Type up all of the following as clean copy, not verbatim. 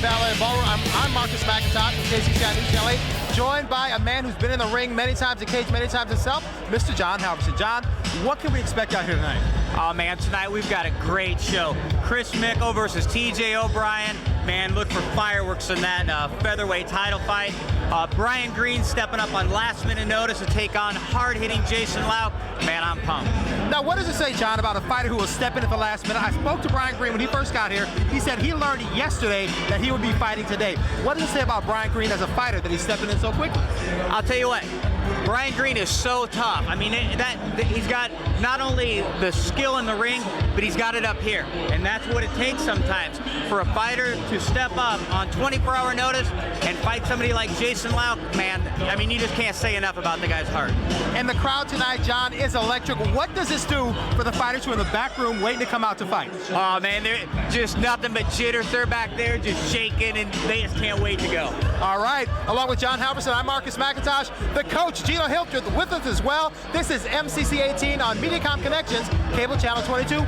Ballet Ballroom. I'm Marcus McIntosh from KCCI News Channel 8, joined by a man who's been in the ring many times, the cage many times himself, Mr. John Halverson. John, what can we expect out here tonight? Oh man, tonight we've got a great show. Chris Mickle versus TJ O'Brien. Man, look for fireworks in that featherweight title fight. Brian Green stepping up on last-minute notice to take on hard-hitting Jason Lauk. Man, I'm pumped. Now, what does it say, John, about a fighter who will step in at the last minute? I spoke to Brian Green when he first got here. He said he learned yesterday that he would be fighting today. What does it say about Brian Green as a fighter that he's stepping in so quickly? I'll tell you what, Brian Green is so tough. I mean, he's got not only the skill in the ring, but he's got it up here. And that's what it takes sometimes for a fighter to step up on 24-hour notice and fight somebody like Jason Lauk. Man, I mean, you just can't say enough about the guy's heart. And the crowd tonight, John, is electric. What does this do for the fighters who are in the back room waiting to come out to fight? Oh, man, they're just nothing but jitters. They're back there just shaking, and they just can't wait to go. All right. Along with John Halverson, I'm Marcus McIntosh. The coach, Gino Hiltrud, with us as well. This is MCC 18 on Mediacom Connections, Cable Channel 22.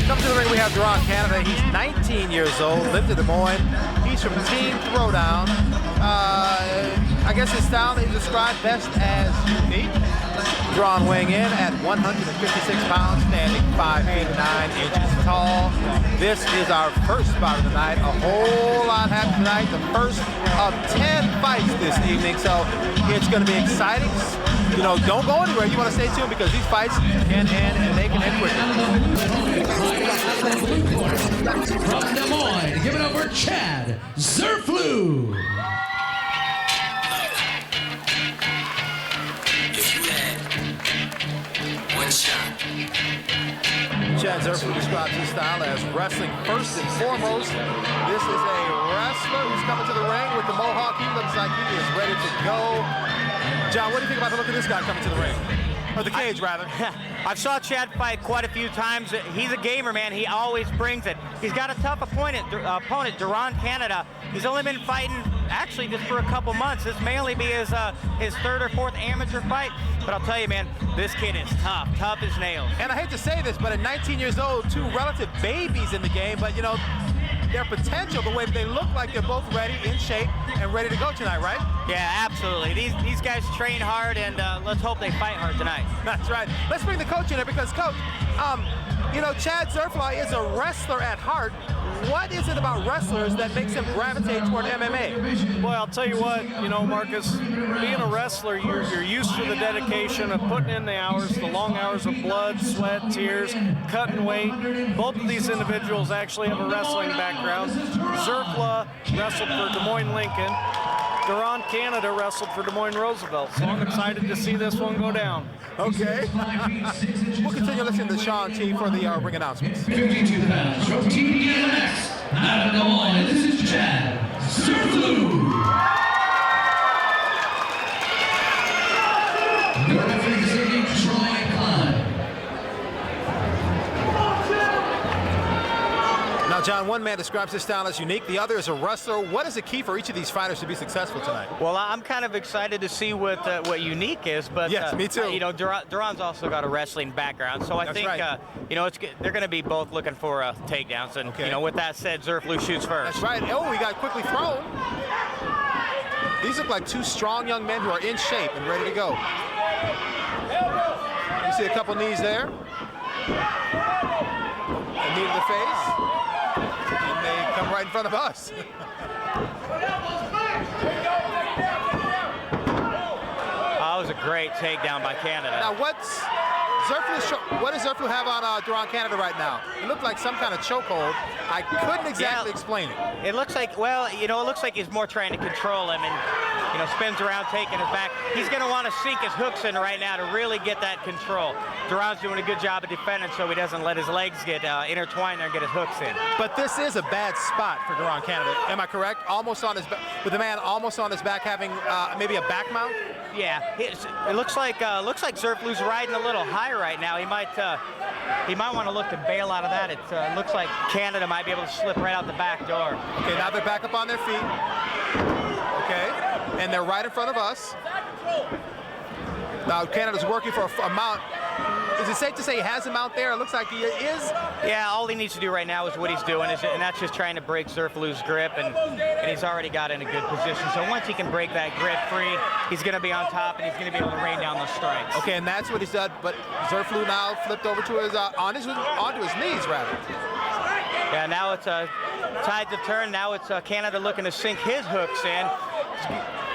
Come to the ring, we have Duran Canada. He's 19 years old, lived in Des Moines. He's from Team Throwdown. I guess his style is described best as unique. Duran weighing in at 156 pounds, standing 5 feet 9 inches tall. This is our first bout of the night. A whole lot happened tonight. The first of 10 fights this evening, so it's going to be exciting. You know, don't go anywhere. You want to stay tuned because these fights can end and they can end quickly. From Des Moines, give it up for Chad Zerflu. Chad Zerflu describes his style as wrestling first and foremost. This is a wrestler who's coming to the ring with the mohawk. He looks like he is ready to go. John, what do you think about the look of this guy coming to the ring? Or the cage, rather. I've saw Chad fight quite a few times. He's a gamer, man. He always brings it. He's got a tough opponent, Duran Canada. He's only been fighting, actually, just for a couple months. This may only be his third or fourth amateur fight. But I'll tell you, man, this kid is tough as nails. And I hate to say this, but at 19 years old, two relative babies in the game. But, you know, their potential, the way they look like they're both ready, in shape, and ready to go tonight, right? Yeah, absolutely. These guys train hard, and let's hope they fight hard tonight. That's right. Let's bring the coach in there because, Coach, you know, Chad Zerflu is a wrestler at heart. What is it about wrestlers that makes him gravitate toward MMA? Boy, I'll tell you what, you know, Marcus, being a wrestler, you're used to the dedication of putting in the hours, the long hours of blood, sweat, tears, cutting weight. Both of these individuals actually have a wrestling background. Zerflu wrestled for Des Moines Lincoln. Duran Canada wrestled for Des Moines Roosevelt. So I'm excited to see this one go down. Okay. We'll continue listening to Sean T for the ring announcements. 52 pounds from Team DMX out of Des Moines. This is Chad Zerflu. Your representing Troy Klein. Now, John, one man describes his style as unique. The other is a wrestler. What is the key for each of these fighters to be successful tonight? Well, I'm kind of excited to see what unique is, but yes, me too. You know, Duran's also got a wrestling background, so I think right. You know, they're going to be both looking for takedowns. And you know, with that said, Zerflu shoots first. That's right. Oh, he got quickly thrown. These look like two strong young men who are in shape and ready to go. You see a couple knees there. A knee to the face. And they come right in front of us. That was a great takedown by Canada. Now, what does Zerflu have on Duran Canada right now? It looked like some kind of chokehold. I couldn't exactly explain it. It looks like, well, you know, it looks like he's more trying to control him. And spins around, taking his back. He's going to want to sink his hooks in right now to really get that control. Duran's doing a good job of defending so he doesn't let his legs get intertwined there and get his hooks in. But this is a bad spot for Duran Canada. Am I correct? Almost on his with the man almost on his back, having maybe a back mount. Yeah, it looks like Zurfluh's riding a little high right now. He might want to look to bail out of that. It looks like Canada might be able to slip right out the back door. Okay, now they're back up on their feet. Okay, and they're right in front of us. Now Canada's working for a mount. Is it safe to say he has a mount there? It looks like he is. Yeah, all he needs to do right now is what he's doing, and that's just trying to break Zurfluh's grip, and he's already got in a good position. So once he can break that grip free, he's going to be on top, and he's going to be able to rain down those strikes. Okay, and that's what he's done. But Zurfluh now flipped over to his onto his knees, rather. Yeah, now it's tides have turned. Now it's Canada looking to sink his hooks in.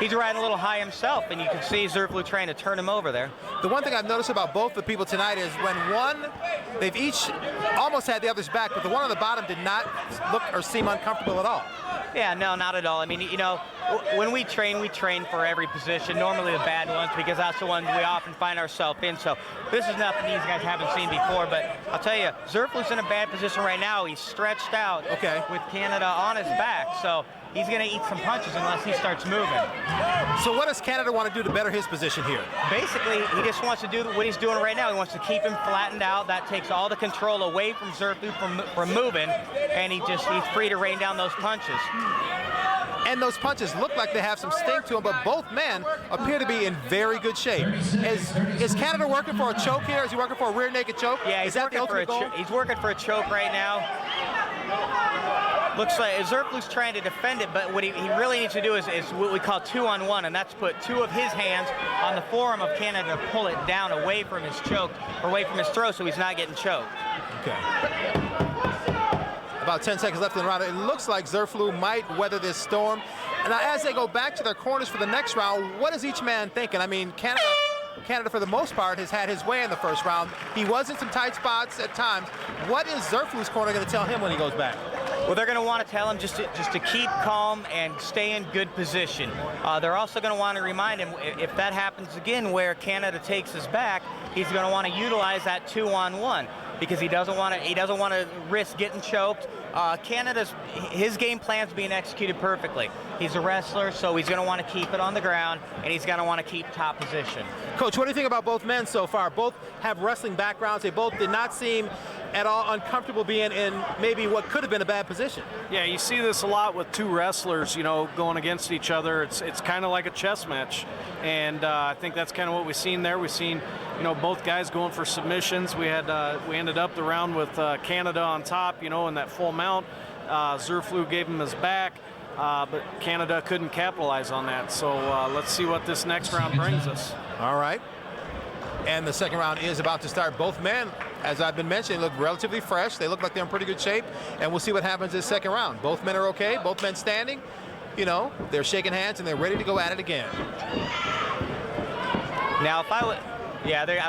He's riding a little high himself, and you can see Zurfluh trying to turn him over there. The one thing I've noticed about both the people tonight is when they've each almost had the other's back, but the one on the bottom did not look or seem uncomfortable at all. Yeah, no, not at all. I mean, when we train for every position, normally the bad ones, because that's the ones we often find ourselves in. So this is nothing these guys haven't seen before, but I'll tell you, Zurfluh's in a bad position right now. He's stretched out with Canada on his back, so he's going to eat some punches unless he starts moving. So what does Canada want to do to better his position here? Basically, he just wants to do what he's doing right now. He wants to keep him flattened out. That takes all the control away from Zurfluh from moving, and he's free to rain down those punches. And those punches look like they have some sting to them, but both men appear to be in very good shape. Is Canada working for a choke here? Is he working for a rear naked choke? Yeah, he's working for a choke right now. Looks like Zurfluh's trying to defend it, but what he really needs to do is what we call 2-on-1, and that's put two of his hands on the forearm of Canada to pull it down away from his choke, or away from his throat, so he's not getting choked. Okay. About 10 seconds left in the round. It looks like Zurfluh might weather this storm. And now as they go back to their corners for the next round, what is each man thinking? I mean, Canada, for the most part, has had his way in the first round. He was in some tight spots at times. What is Zurfluh's corner going to tell him when he goes back? Well, they're going to want to tell him just to keep calm and stay in good position. They're also going to want to remind him if that happens again where Canada takes his back, he's going to want to utilize that 2-on-1 because he doesn't want to risk getting choked. His game plan's being executed perfectly. He's a wrestler, so he's going to want to keep it on the ground, and he's going to want to keep top position. Coach, what do you think about both men so far? Both have wrestling backgrounds. They both did not seem at all uncomfortable being in maybe what could have been a bad position. Yeah, you see this a lot with two wrestlers, going against each other. It's kind of like a chess match, and I think that's kind of what we've seen there. We've seen, both guys going for submissions. We ended up the round with Canada on top, in that full mount. Zurfluh gave him his back, but Canada couldn't capitalize on that. So let's see what this next round brings us. All right. And the second round is about to start. Both men, as I've been mentioning, look relatively fresh. They look like they're in pretty good shape, and we'll see what happens this second round. Both men are okay. Both men standing. They're shaking hands, and they're ready to go at it again. Now, if I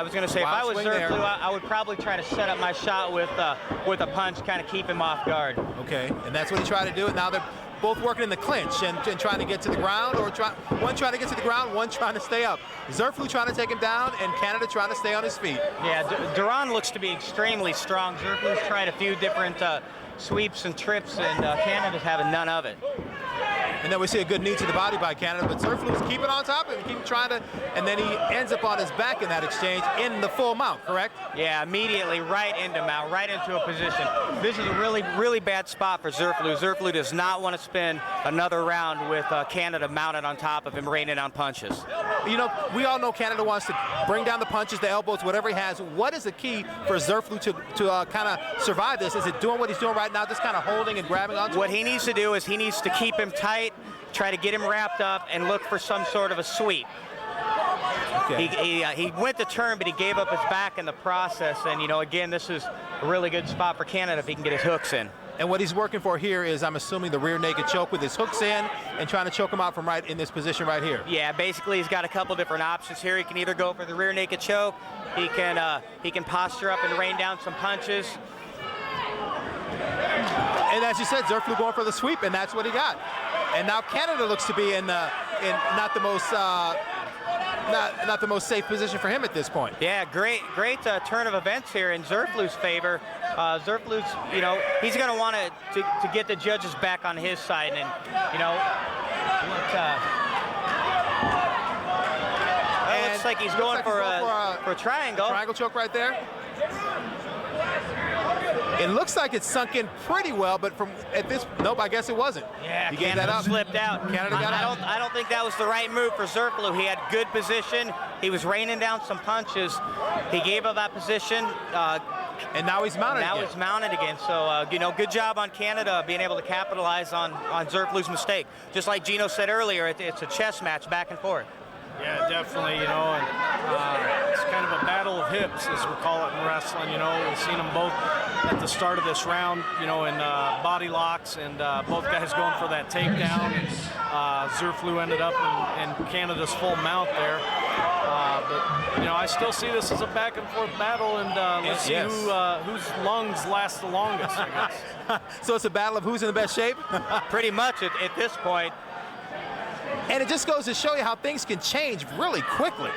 was going to say, if I was Zurfluh, I would probably try to set up my shot with a punch, kind of keep him off guard. Okay, and that's what he tried to do. And now they're both working in the clinch and trying to get to the ground, or one trying to get to the ground, one trying to stay up. Zurfluh trying to take him down, and Canada trying to stay on his feet. Yeah, Duran looks to be extremely strong. Zurfluh's tried a few different sweeps and trips, and Canada's having none of it. And then we see a good knee to the body by Canada, but Zurfluh's keeping on top and keep trying to, and then he ends up on his back in that exchange in the full mount, correct? Yeah, immediately right into mount, right into a position. This is a really, really bad spot for Zurfluh. Zurfluh does not want to spend another round with Canada mounted on top of him, raining down punches. We all know Canada wants to bring down the punches, the elbows, whatever he has. What is the key for Zurfluh to kind of survive this? Is it doing what he's doing right now, just kind of holding and grabbing onto What him? he needs to do is he needs to keep him tight, try to get him wrapped up, and look for some sort of a sweep. Okay. He went to turn, but he gave up his back in the process. And, again, this is a really good spot for Canada if he can get his hooks in. And what he's working for here is, I'm assuming, the rear naked choke with his hooks in and trying to choke him out from right in this position right here. Yeah, basically he's got a couple different options here. He can either go for the rear naked choke. He can posture up and rain down some punches. And as you said, Zurfluh going for the sweep, and that's what he got. And now Canada looks to be in in not the most not the most safe position for him at this point. Yeah, great turn of events here in Zurfluh's favor. Zurfluh's, you know, he's going to want to get the judges back on his side, and you know, it looks like he's going for a triangle. Triangle choke right there. It looks like it's sunk in pretty well, but from at this, nope, I guess it wasn't. Yeah, he gave that up. Slipped out. Canada got out. I don't think that was the right move for Zurfluh. He had good position. He was raining down some punches. He gave up that position. And now he's mounted again. Now he's mounted again. So, you know, good job on Canada being able to capitalize on Zurfluh's mistake. Just like Gino said earlier, it's a chess match back and forth. Yeah, definitely, you know, and it's kind of a battle of hips, as we call it in wrestling. You know, we've seen them both at the start of this round, you know, in body locks, and both guys going for that takedown. And Zurfluh ended up in Canada's full mount there. But, you know, I still see this as a back and forth battle, and let's see whose lungs last the longest, I guess. So it's a battle of who's in the best shape? Pretty much at this point. And it just goes to show you how things can change really quickly.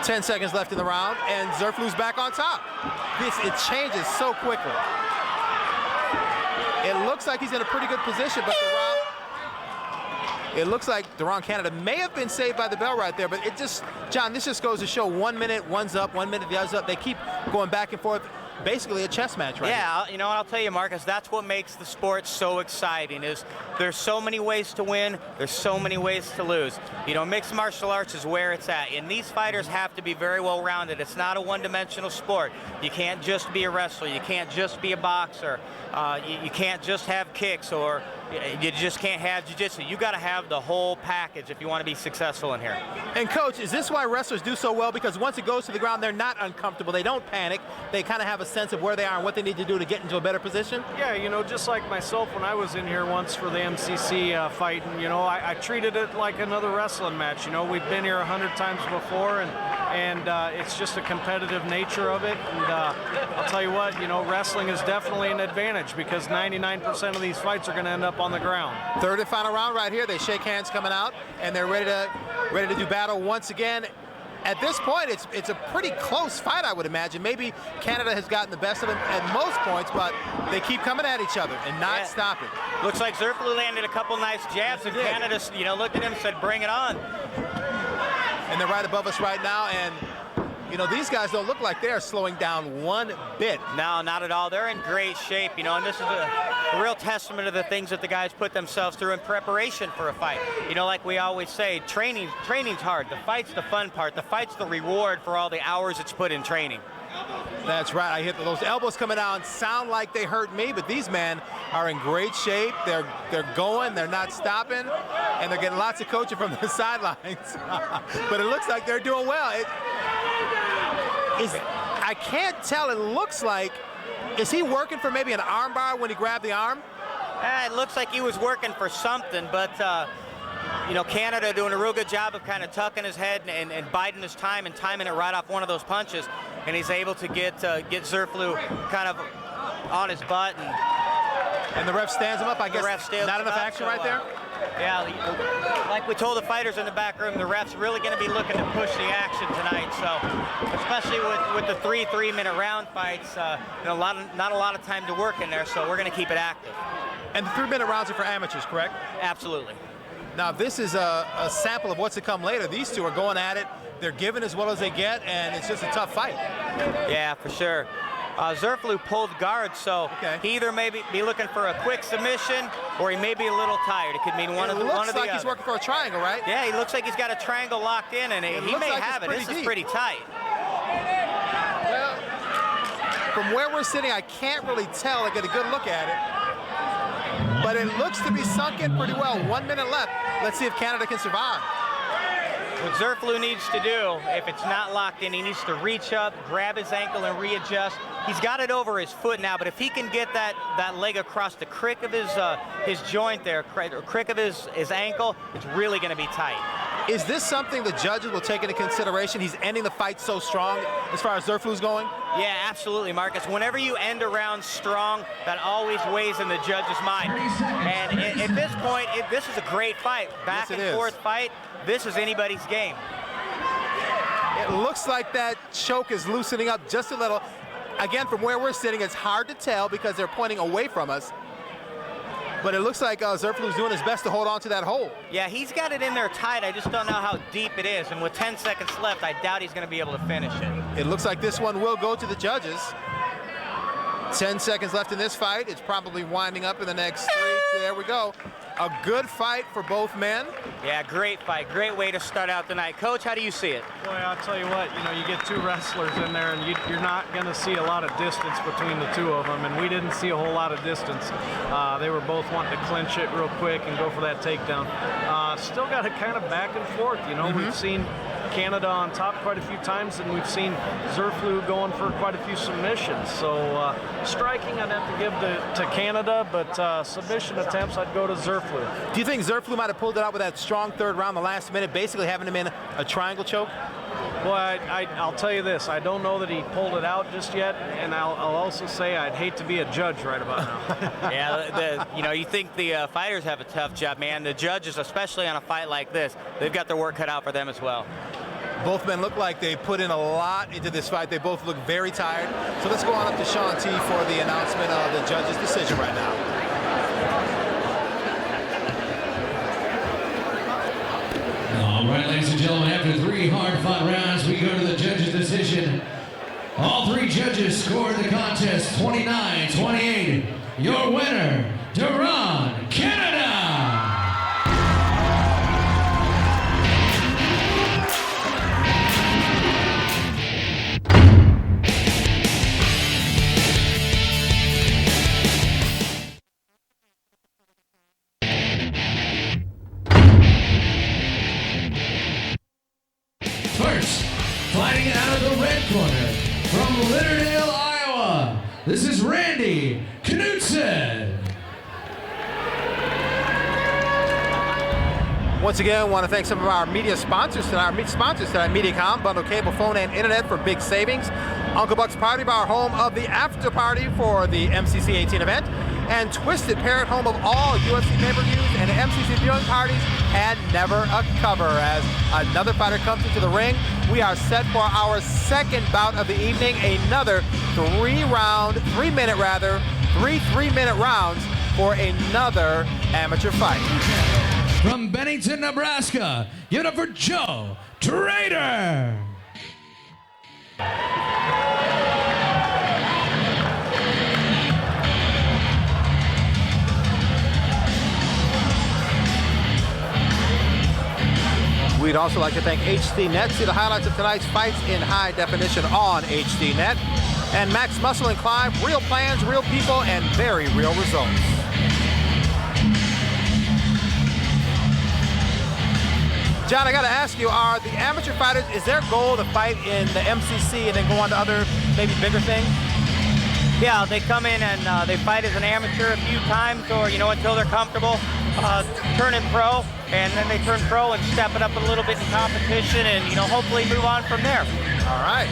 10 seconds left in the round, and Zurfluh's back on top. It changes so quickly. It looks like he's in a pretty good position, but it looks like Duran Canada may have been saved by the bell right there, but it just, John, this just goes to show 1 minute, one's up, 1 minute, the other's up. They keep going back and forth. Basically a chess match right now. You know what, I'll tell you, Marcus, that's what makes the sport so exciting, is there's so many ways to win, there's so many ways to lose. You know, mixed martial arts is where it's at, and these fighters have to be very well rounded. It's not a one-dimensional sport. You can't just be a wrestler, you can't just be a boxer, you can't just have kicks, or you just can't have jiu-jitsu. You got to have the whole package if you want to be successful in here. And Coach, is this why wrestlers do so well? Because once it goes to the ground, they're not uncomfortable, they don't panic, they kind of have a sense of where they are and what they need to do to get into a better position? Yeah, you know, just like myself when I was in here once for the MCC fighting, you know, I treated it like another wrestling match. You know, we've been here 100 times before, and it's just a competitive nature of it. And I'll tell you what, you know, wrestling is definitely an advantage because 99% of these fights are going to end up on the ground. Third and final round right here. They shake hands coming out, and they're ready to do battle once again. At this point, it's a pretty close fight, I would imagine. Maybe Canada has gotten the best of them at most points, but they keep coming at each other and not stopping. Looks like Zurfluh landed a couple nice jabs, and Canada, you know, looked at him and said, "Bring it on." And they're right above us right now, and you know, these guys don't look like they are slowing down one bit. No, not at all. They're in great shape, you know, and this is a real testament of the things that the guys put themselves through in preparation for a fight. You know, like we always say, training's hard. The fight's the fun part. The fight's the reward for all the hours it's put in training. That's right. I hit those elbows coming down. Sound like they hurt me, but these men are in great shape. They're going. They're not stopping, and they're getting lots of coaching from the sidelines. But it looks like they're doing well. I can't tell. It looks like, is he working for maybe an arm bar when he grabbed the arm? It looks like he was working for something, but you know, Canada doing a real good job of kind of tucking his head and biding his time and timing it right off one of those punches, and he's able to get Zurfluh kind of on his butt. And the ref stands him up. I guess not enough action right there? Yeah, like we told the fighters in the back room, the ref's really going to be looking to push the action tonight. So, especially with the 3-minute round fights, you know, not a lot of time to work in there. So we're going to keep it active. And the 3-minute rounds are for amateurs, correct? Absolutely. Now, this is a sample of what's to come later. These two are going at it. They're giving as well as they get, and it's just a tough fight. Yeah, for sure. Zurfluh pulled guard, so he either may be looking for a quick submission or he may be a little tired. It could mean one of the other. It looks like he's working for a triangle, right? Yeah, he looks like he's got a triangle locked in, and he may have it. This is pretty tight. Well, from where we're sitting, I can't really tell. I get a good look at it. But it looks to be sunk in pretty well. 1 minute left. Let's see if Canada can survive. What Zurfluh needs to do, if it's not locked in, he needs to reach up, grab his ankle, and readjust. He's got it over his foot now, but if he can get that leg across the crick of his joint there, crick of his ankle, it's really going to be tight. Is this something the judges will take into consideration? He's ending the fight so strong as far as Zurfluh's going? Yeah, absolutely, Marcus. Whenever you end a round strong, that always weighs in the judge's mind. And at this point, this is a great fight. Back and forth fight. This is anybody's game. It looks like that choke is loosening up just a little. Again, from where we're sitting, it's hard to tell because they're pointing away from us. But it looks like Zurfluh's doing his best to hold on to that hold. Yeah, he's got it in there tight. I just don't know how deep it is. And with 10 seconds left, I doubt he's going to be able to finish it. It looks like this one will go to the judges. 10 seconds left in this fight. It's probably winding up in the next 3. There we go. A good fight for both men. Yeah, great fight. Great way to start out the night. Coach, how do you see it? Boy, I'll tell you what, you get 2 wrestlers in there, and you're not going to see a lot of distance between the 2 of them, and we didn't see a whole lot of distance. They were both wanting to clinch it real quick and go for that takedown. Still got it kind of back and forth. We've seen Canada on top quite a few times, and we've seen Zurfluh going for quite a few submissions. So striking I'd have to give to Canada, but submission attempts I'd go to Zurfluh. Do you think Zurfluh might have pulled it out with that strong 3rd round the last minute, basically having him in a triangle choke? Well, I'll tell you this. I don't know that he pulled it out just yet, and I'll also say I'd hate to be a judge right about now. Yeah, you think the fighters have a tough job, man. The judges, especially on a fight like this, they've got their work cut out for them as well. Both men look like they put in a lot into this fight. They both look very tired. So let's go on up to Sean T for the announcement of the judges' decision right now. All right, ladies and gentlemen, after 3 hard-fought rounds, we go to the judges' decision. All 3 judges scored the contest 29-28. Your winner, Duran, Canada! First, fighting out of the red corner, from Litterdale, Iowa, this is Randy Knudsen. Once again, I want to thank some of our media sponsors tonight. MediaCom, bundle cable, phone, and internet for big savings. Uncle Buck's Party Bar, home of the after party for the MCC 18 event. And Twisted Parrot, home of all UFC pay-per-views and MCC viewing parties, and never a cover. As another fighter comes into the ring, we are set for our 2nd bout of the evening. Another 3-minute rounds for another amateur fight. From Bennington, Nebraska, give it up for Joe Trader. We'd also like to thank HDNet. See the highlights of tonight's fights in high definition on HDNet. And Max Muscle and Clive, real plans, real people, and very real results. John, I got to ask you, are the amateur fighters, is their goal to fight in the MCC and then go on to other, maybe bigger things? Yeah, they come in and they fight as an amateur a few times, or until they're comfortable, turning pro, and then they turn pro and step it up a little bit in competition, and hopefully move on from there. All right.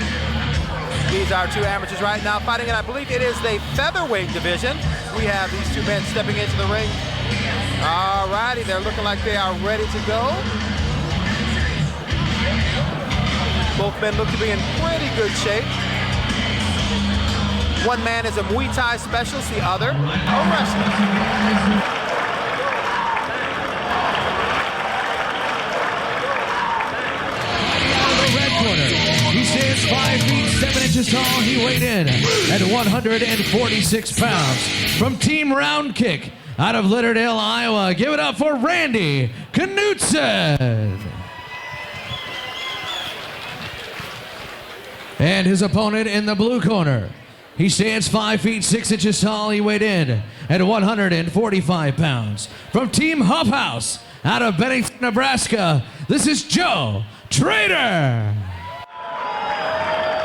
These are 2 amateurs right now fighting, and I believe it is the featherweight division. We have these 2 men stepping into the ring. All righty, they're looking like they are ready to go. Both men look to be in pretty good shape. One man is a Muay Thai specialist, the other a wrestler. He stands 5 feet 7 inches tall. He weighed in at 146 pounds. From Team Round Kick out of Litterdale, Iowa, give it up for Randy Knudsen. And his opponent in the blue corner. He stands 5 feet 6 inches tall. He weighed in at 145 pounds. From Team Huff House out of Bennington, Nebraska, this is Joe Trader.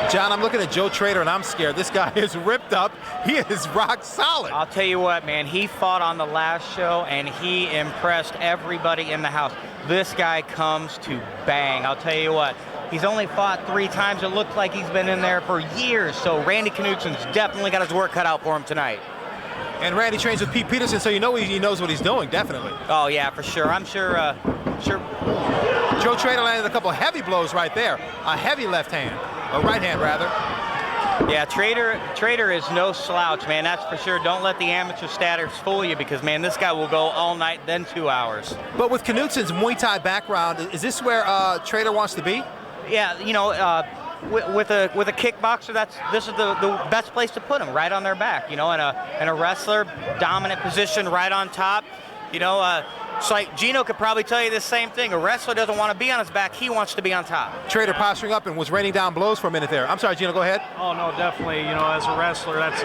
John, I'm looking at Joe Trader, and I'm scared. This guy is ripped up. He is rock solid. I'll tell you what, man, he fought on the last show, and he impressed everybody in the house. This guy comes to bang. I'll tell you what, he's only fought 3 times. It looks like he's been in there for years, so Randy Knutson's definitely got his work cut out for him tonight. And Randy trains with Pete Peterson, so you know he knows what he's doing, definitely. Oh, yeah, for sure. I'm sure. Joe Trader landed a couple heavy blows right there. A heavy left hand, or right hand, rather. Yeah, Trader is no slouch, man. That's for sure. Don't let the amateur status fool you because, man, this guy will go all night, then 2 hours. But with Knutson's Muay Thai background, is this where Trader wants to be? Yeah, you know, with a kickboxer, this is the best place to put him, right on their back. You know, and a wrestler, dominant position, right on top. You know, it's like Gino could probably tell you the same thing. A wrestler doesn't want to be on his back; he wants to be on top. Trader posturing up and was raining down blows for a minute there. I'm sorry, Gino, go ahead. Oh no, definitely. You know, as a wrestler, that's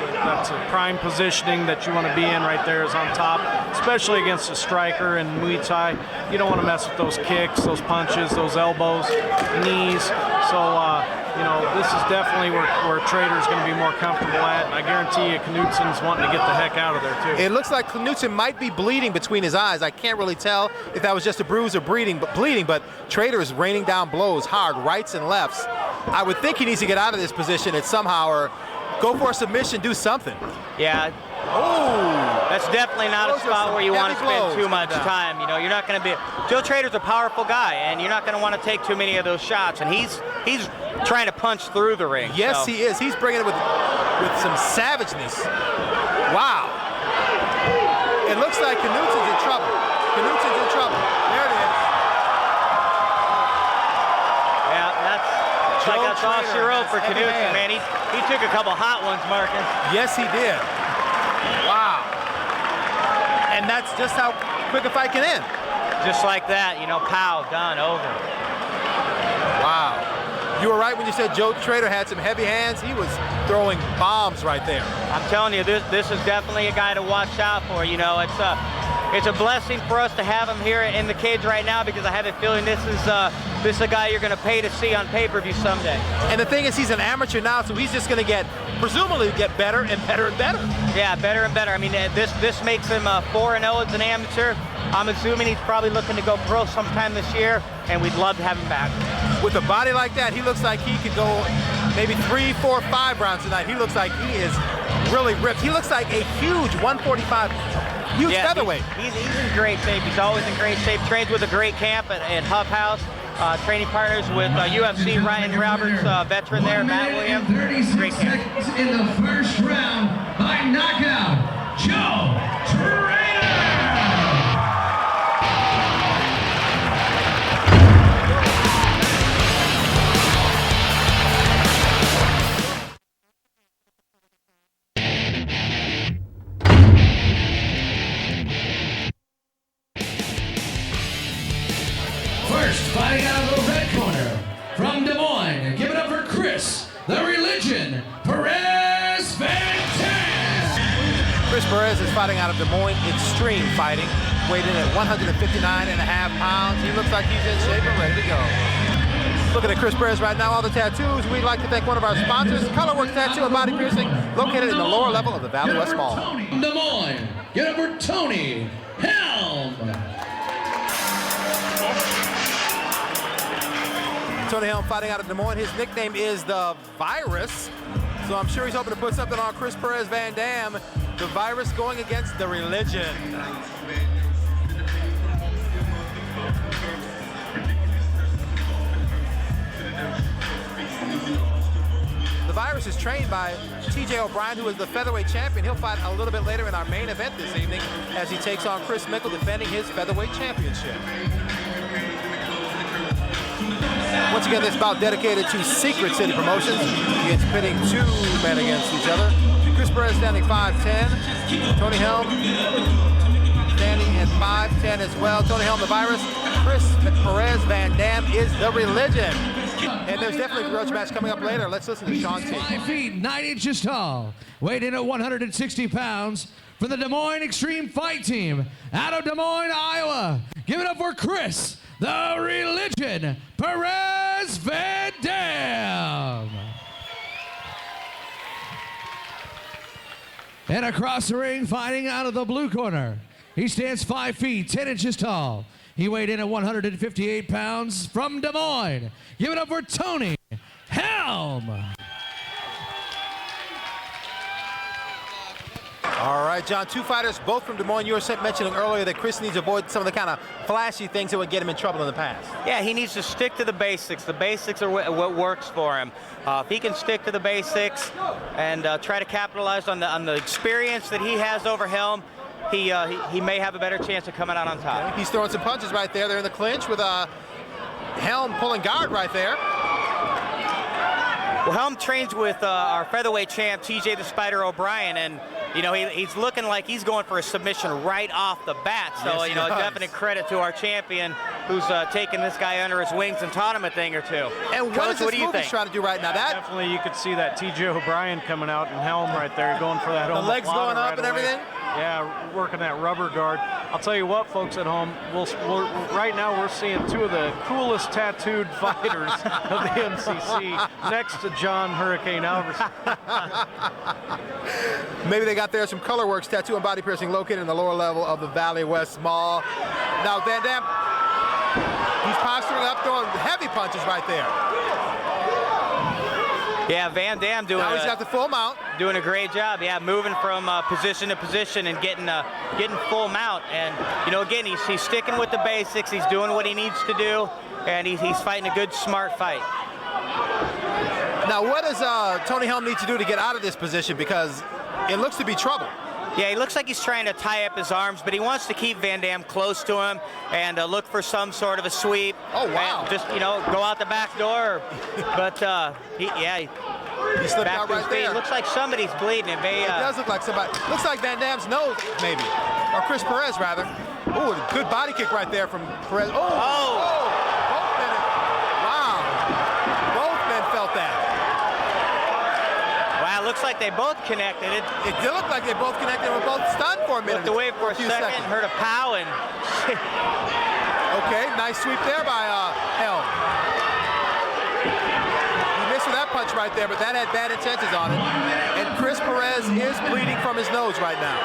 a prime positioning that you want to be in right there, is on top, especially against a striker in Muay Thai. You don't want to mess with those kicks, those punches, those elbows, knees. So you know, this is definitely where Trader's going to be more comfortable at. And I guarantee you, Knutson's wanting to get the heck out of there too. It looks like Knutson might be bleeding between his eyes. I can't really tell if that was just a bruise or bleeding, but Trader is raining down blows hard, rights and lefts. I would think he needs to get out of this position and somehow, or go for a submission, do something. Yeah. Oh, that's definitely not a spot where you want to spend too much time. You know, you're not going to be. Joe Trader's a powerful guy, and you're not going to want to take too many of those shots. And he's trying to punch through the ring. Yes, so. he is. He's bringing it with some savageness. Wow. It looks like Knutson's in trouble. Knutson's in trouble. There it is. Yeah, that's like that's all she wrote for Knutson, man. He took a couple hot ones, Marcus. Yes, he did. Wow. And that's just how quick a fight can end. Just like that, you know, pow, done, over. Wow. You were right when you said Joe Trader had some heavy hands. He was throwing bombs right there. I'm telling you, this is definitely a guy to watch out for. You know, it's a blessing for us to have him here in the cage right now because I have a feeling this is a guy you're going to pay to see on pay-per-view someday. And the thing is, he's an amateur now, so he's just going to presumably get better and better and better. Yeah, better and better. I mean, this makes him 4-0 as an amateur. I'm assuming he's probably looking to go pro sometime this year, and we'd love to have him back. With a body like that, he looks like he could go maybe 3, 4, 5 rounds tonight. He looks like he is really ripped. He looks like a huge 145, huge featherweight. He's in great shape. He's always in great shape. Trains with a great camp at Huff House. Training partners with UFC Ryan Roberts, veteran there, Matt Williams. 36 seconds in the first round by knockout, Joe Trader. First, fighting out of the red corner, from Des Moines, give it up for Chris, the Religion, Perez Van Dam. Chris Perez is fighting out of Des Moines Extreme Fighting, weighed in at 159.5 pounds. He looks like he's in shape and ready to go. Looking at Chris Perez right now, all the tattoos. We'd like to thank one of our sponsors, Colorworks Tattoo and Body Piercing, located in the lower level of the Valley West Mall. Des Moines, give it up for Tony Helm. Tony Helm fighting out of Des Moines. His nickname is the Virus, so I'm sure he's hoping to put something on Chris Perez Van Dam. The Virus going against the Religion. The Virus is trained by TJ O'Brien, who is the featherweight champion. He'll fight a little bit later in our main event this evening as he takes on Chris Mickle, defending his featherweight championship. Once again, this bout dedicated to Secret City Promotions. It's pitting 2 men against each other. Chris Perez standing 5'10". Tony Helm standing at 5'10" as well. Tony Helm, the Virus. Chris Perez Van Dam is the Religion. And there's definitely a grudge match coming up later. Let's listen to Sean T. 5 feet, 9 inches tall, weighed in at 160 pounds, from the Des Moines Extreme Fight Team, out of Des Moines, Iowa. Give it up for Chris, the Religion, Perez Van Dam. And across the ring, fighting out of the blue corner, he stands 5 feet, 10 inches tall. He weighed in at 158 pounds from Des Moines. Give it up for Tony Helm. All right, John, 2 fighters, both from Des Moines. You were mentioning earlier that Chris needs to avoid some of the kind of flashy things that would get him in trouble in the past. Yeah, he needs to stick to the basics. The basics are what works for him. If he can stick to the basics and try to capitalize on the experience that he has over Helm, he may have a better chance of coming out on top. Okay. He's throwing some punches right there. They're in the clinch with Helm pulling guard right there. Well, Helm trains with our featherweight champ, TJ the Spider O'Brien, and you know, he's looking like he's going for a submission right off the bat. So, yes, you know, definite credit to our champion who's taken this guy under his wings and taught him a thing or two. And Coach, what is this trying to do right now? That definitely, you could see that TJ O'Brien coming out in Helm right there, going for that. The legs going up and everything? Yeah, working that rubber guard. I'll tell you what, folks at home, right now we're seeing 2 of the coolest tattooed fighters of the MCC next to John Hurricane Alverson. Maybe they got there some Colorworks tattoo and body piercing located in the lower level of the Valley West Mall. Now Van Dam, he's posturing up, throwing heavy punches right there. Yeah, Van Dam doing. Now he's got the full mount. Doing a great job. Yeah, moving from position to position and getting full mount. And you know, again, he's sticking with the basics. He's doing what he needs to do, and he's fighting a good, smart fight. Now, what does Tony Helm need to do to get out of this position? Because it looks to be trouble. Yeah, he looks like he's trying to tie up his arms, but he wants to keep Van Dam close to him and look for some sort of a sweep. Oh, wow. And just, you know, go out the back door. But, he slipped out right there. It looks like somebody's bleeding. It does look like somebody. Looks like Van Dam's nose, maybe. Or Chris Perez, rather. Oh, a good body kick right there from Perez. Oh! Both men. Wow. Both men felt that. Wow, looks like they both connected. It did look like they both connected and were both stunned for a minute. Looked away for a second, seconds. heard a pow, and... Okay, nice sweep there by Helm. He missed with that punch right there, but that had bad intentions on it. And Chris Perez is bleeding from his nose right now.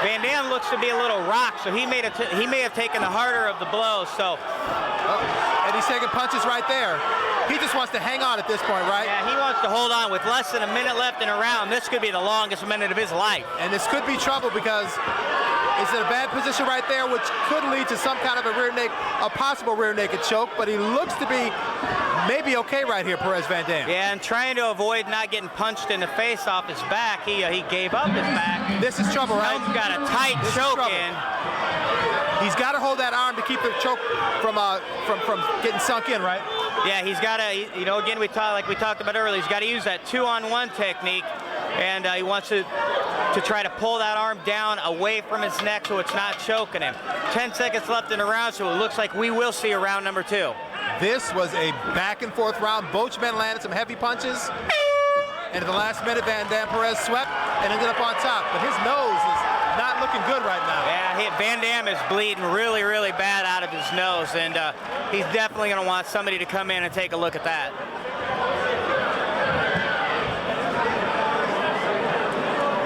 Van Dam looks to be a little rocked, so he may have taken the harder of the blows. So, and he's taking punches right there. He just wants to hang on at this point, right? Yeah, he wants to hold on. With less than a minute left in a round, this could be the longest minute of his life. And this could be trouble because it's in a bad position right there, which could lead to some kind of a possible rear naked choke. But he looks to be maybe okay right here, Perez Van Dam. Yeah, and trying to avoid not getting punched in the face off his back, he gave up his back. This is trouble, right? Helm's got a tight choke in. He's got to hold that arm to keep the choke from getting sunk in, right? Yeah, he's got to, you know, again, like we talked about earlier, he's got to use that 2-on-1 technique, and he wants to try to pull that arm down away from his neck so it's not choking him. 10 seconds left in the round, so it looks like we will see a round number 2. This was a back-and-forth round. Both men landed some heavy punches, and at the last minute, Van Dam Perez swept and ended up on top, but his nose is not looking good right now. Yeah, Van Dam is bleeding really, really bad out of his nose, and he's definitely going to want somebody to come in and take a look at that.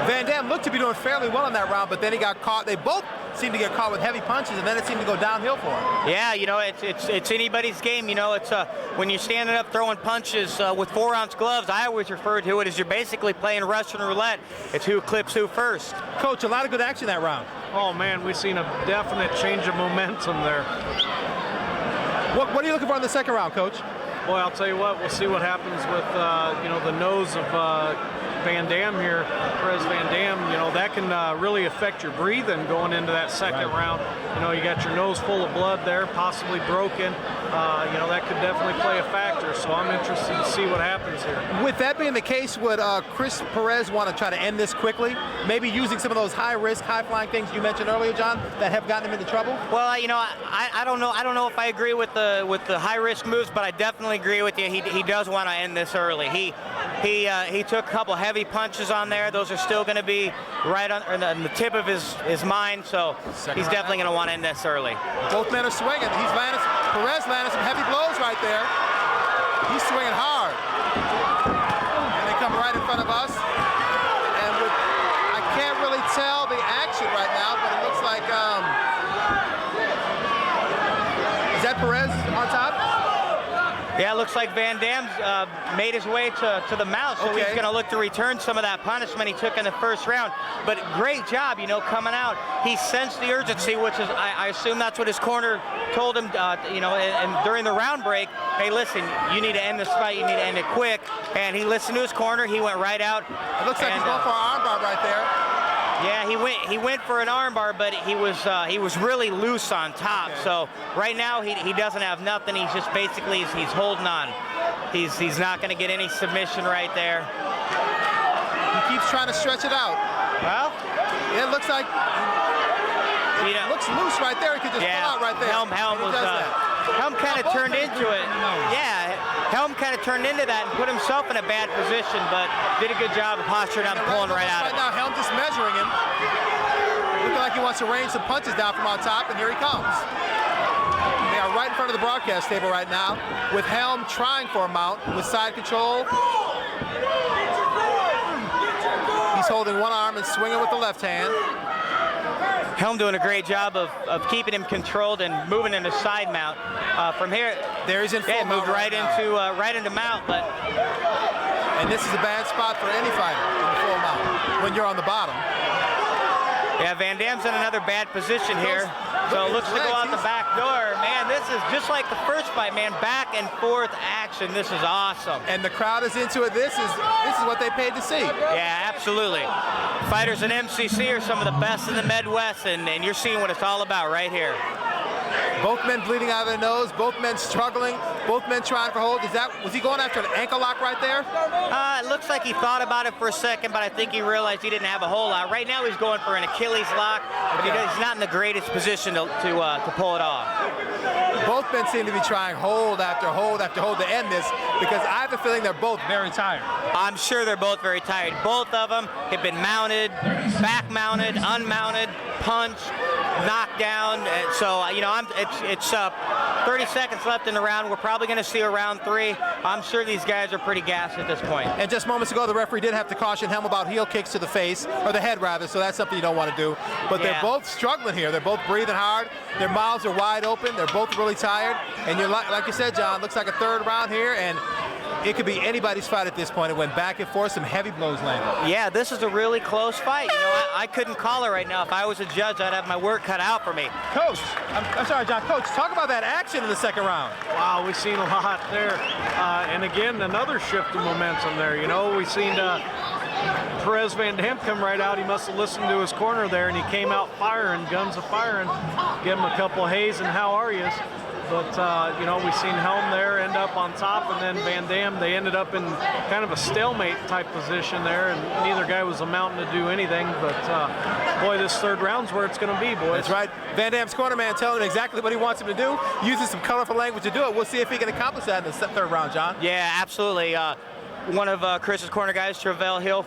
Van Dam looked to be doing fairly well in that round, but then he got caught. They both seemed to get caught with heavy punches, and then it seemed to go downhill for him. Yeah, you know, it's anybody's game. You know, it's when you're standing up throwing punches with 4-ounce gloves, I always refer to it as you're basically playing Russian roulette. It's who clips who first. Coach, a lot of good action that round. Oh, man, we've seen a definite change of momentum there. What are you looking for in the second round, Coach? Boy, I'll tell you what, we'll see what happens with, you know, the nose of Van Dam here, Perez Van Dam. You know, that can really affect your breathing going into that second round. You know, you got your nose full of blood there, possibly broken. You know, that could definitely play a factor, so I'm interested to see what happens here. With that being the case, would Chris Perez want to try to end this quickly? Maybe using some of those high-risk, high-flying things you mentioned earlier, John, that have gotten him into trouble? Well, you know, I don't know. I don't know if I agree with the high-risk moves, but I definitely agree with you. He does want to end this early. He took a couple heavy punches on there. Those are still going to be right on the tip of his mind, so he's definitely going to want to end this early. Both men are swinging. Perez landed some heavy blows right there. He's swinging hard. And they come right in front of us. And with Yeah, it looks like Van Dam's made his way to the mount, so he's going to look to return some of that punishment he took in the first round. But great job, you know, coming out. He sensed the urgency, which is, I assume that's what his corner told him, you know, and during the round break, hey, listen, you need to end this fight, you need to end it quick. And he listened to his corner, he went right out. It looks like he's going for an armbar right there. Yeah, he went for an armbar, but he was really loose on top. Okay. So right now he doesn't have nothing. He's just basically he's holding on. He's not going to get any submission right there. He keeps trying to stretch it out. Well, it looks like it looks loose right there. He could just pull out right there. Helm kind of turned into it. Yeah, Helm kind of turned into that and put himself in a bad position, but did a good job of posturing up and pulling right out of it. Right now, Helm just measuring him. Looking like he wants to rain some punches down from on top, and here he comes. They are right in front of the broadcast table right now, with Helm trying for a mount with side control. He's holding one arm and swinging with the left hand. Helm doing a great job of keeping him controlled and moving into side mount. From here, there he's in full moved right into mount, but. And this is a bad spot for any fighter in the full mount when you're on the bottom. Yeah, Van Dam's in another bad position here. So it looks to go out the back door. Man, this is just like the first fight, man. Back and forth action. This is awesome. And the crowd is into it. This is what they paid to see. Yeah, absolutely. Fighters in MCC are some of the best in the Midwest, and you're seeing what it's all about right here. Both men bleeding out of their nose, both men struggling, both men trying for hold. Was he going after an ankle lock right there? It looks like he thought about it for a second, but I think he realized he didn't have a whole lot. Right now he's going for an Achilles lock, but he's not in the greatest position to pull it off. Both men seem to be trying hold after hold after hold to end this, because I have a feeling they're both very tired. I'm sure they're both very tired. Both of them have been mounted, back mounted, unmounted, punched, knocked down. So, you know, it's 30 seconds left in the round. We're probably going to see a round 3. I'm sure these guys are pretty gassed at this point. And just moments ago, the referee did have to caution Helm about heel kicks to the face, or the head rather, so that's something you don't want to do. But they're both struggling here. They're both breathing hard. Their mouths are wide open. They're both really tired. And you're like you said, John, looks like a third round here, and it could be anybody's fight at this point. It went back and forth, some heavy blows landed. Yeah, this is a really close fight. You know, I couldn't call it right now. If I was a judge, I'd have my work cut out for me. Coach, I'm sorry, John. Coach, talk about that action in the second round. Wow, we've seen a lot there. And again, another shift in momentum there. You know, we've seen Perez Van Dam come right out. He must have listened to his corner there, and he came out firing, guns a-firing. Give him a couple of hays and how are yous. But, you know, we've seen Helm there end up on top, and then Van Dam, they ended up in kind of a stalemate type position there, and neither guy was amounting to do anything. But, boy, this third round's where it's going to be, boys. That's right. Van Dam's corner man telling him exactly what he wants him to do, using some colorful language to do it. We'll see if he can accomplish that in the third round, John. Yeah, absolutely. One of Chris's corner guys, Travell Hill,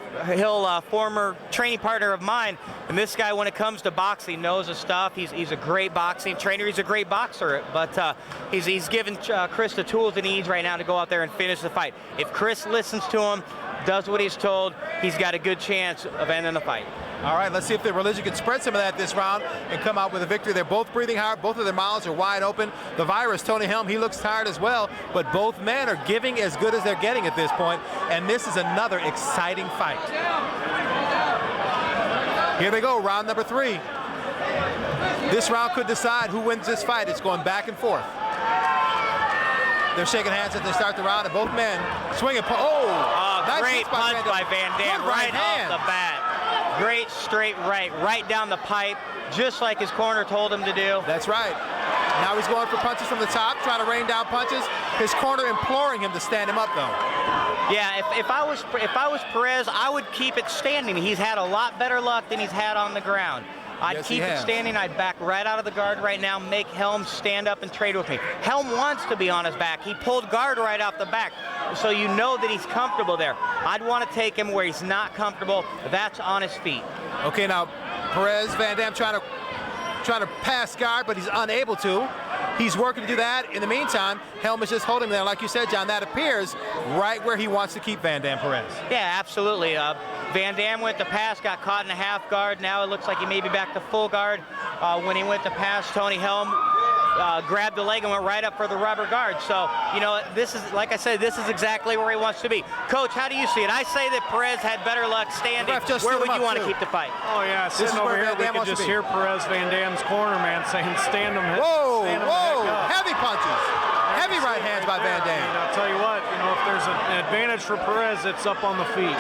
former training partner of mine, and this guy, when it comes to boxing, knows his stuff. He's a great boxing trainer. He's a great boxer, but he's given Chris the tools he needs right now to go out there and finish the fight. If Chris listens to him, does what he's told, he's got a good chance of ending the fight. All right, let's see if the religion can spread some of that this round and come out with a victory. They're both breathing hard. Both of their mouths are wide open. The virus, Tony Helm, he looks tired as well, but both men are giving as good as they're getting at this point, and this is another exciting fight. Here they go, round number 3. This round could decide who wins this fight. It's going back and forth. They're shaking hands as they start the round, and both men swinging. Nice great punch by Van Dam right off the bat. Great straight right down the pipe, just like his corner told him to do. That's right. Now he's going for punches from the top, trying to rain down punches. His corner imploring him to stand him up, though. Yeah, if I was Perez, I would keep it standing. He's had a lot better luck than he's had on the ground. I'd keep it standing. I'd back right out of the guard right now, make Helm stand up and trade with me. Helm wants to be on his back. He pulled guard right off the back, so you know that he's comfortable there. I'd want to take him where he's not comfortable. That's on his feet. Okay, now Perez Van Dam trying to pass guard, but he's unable to. He's working to do that. In the meantime, Helm is just holding there. Like you said, John, that appears right where he wants to keep Van Dam Perez. Yeah, absolutely. Van Dam went to pass, got caught in a half guard. Now it looks like he may be back to full guard. When he went to pass, Tony Helm grabbed the leg and went right up for the rubber guard. So, you know, this is, like I said, this is exactly where he wants to be. Coach, how do you see it? I say that Perez had better luck standing. Where would you want to keep the fight? Oh, yeah, sitting over here, we can just hear Perez Van Dam's corner man saying, stand him. Whoa, stand him whoa, heavy punches. Heavy right hands by Van Dam. I'll tell you what, you know, if there's an advantage for Perez, it's up on the feet.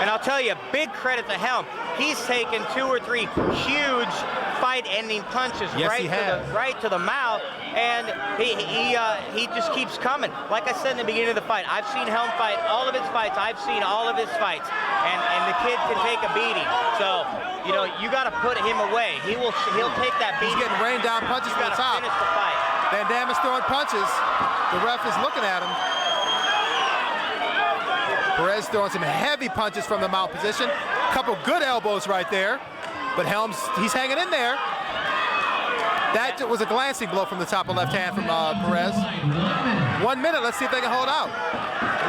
And I'll tell you, big credit to Helm. He's taken 2 or 3 huge fight-ending punches right to the mouth, and he just keeps coming. Like I said in the beginning of the fight, I've seen Helm fight all of his fights. I've seen all of his fights, and the kid can take a beating. So, you know, you got to put him away. He'll take that beating. He's getting rained down punches from the top. Finish the fight. Van Dam is throwing punches. The ref is looking at him. Perez throwing some heavy punches from the mount position. Couple good elbows right there. But Helms, he's hanging in there. That was a glancing blow from the top of left hand from Perez. 1 minute, let's see if they can hold out.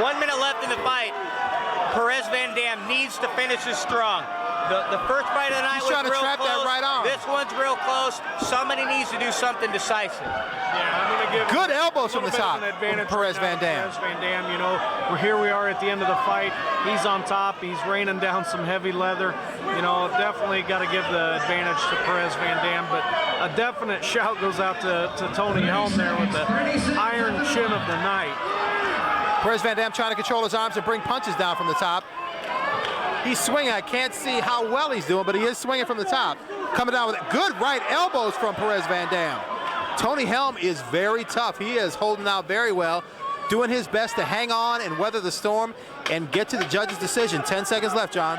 1 minute left in the fight. Perez Van Dam needs to finish this strong. The first fight of the night was real close. He's trying to trap that right arm. This one's real close. Somebody needs to do something decisive. Yeah, I'm going to give good elbows from the top from Perez Van Dam. Perez Van Dam, you know, here we are at the end of the fight. He's on top. He's raining down some heavy leather. You know, definitely got to give the advantage to Perez Van Dam, but a definite shout goes out to Tony Helm there with the iron chin of the night. Perez Van Dam trying to control his arms and bring punches down from the top. He's swinging. I can't see how well he's doing, but he is swinging from the top. Coming down with good right elbows from Perez Van Dam. Tony Helm is very tough. He is holding out very well, doing his best to hang on and weather the storm and get to the judge's decision. 10 seconds left, John.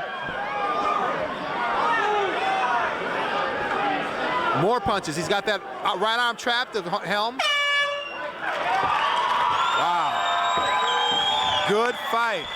More punches. He's got that right arm trapped of Helm. Wow. Good fight.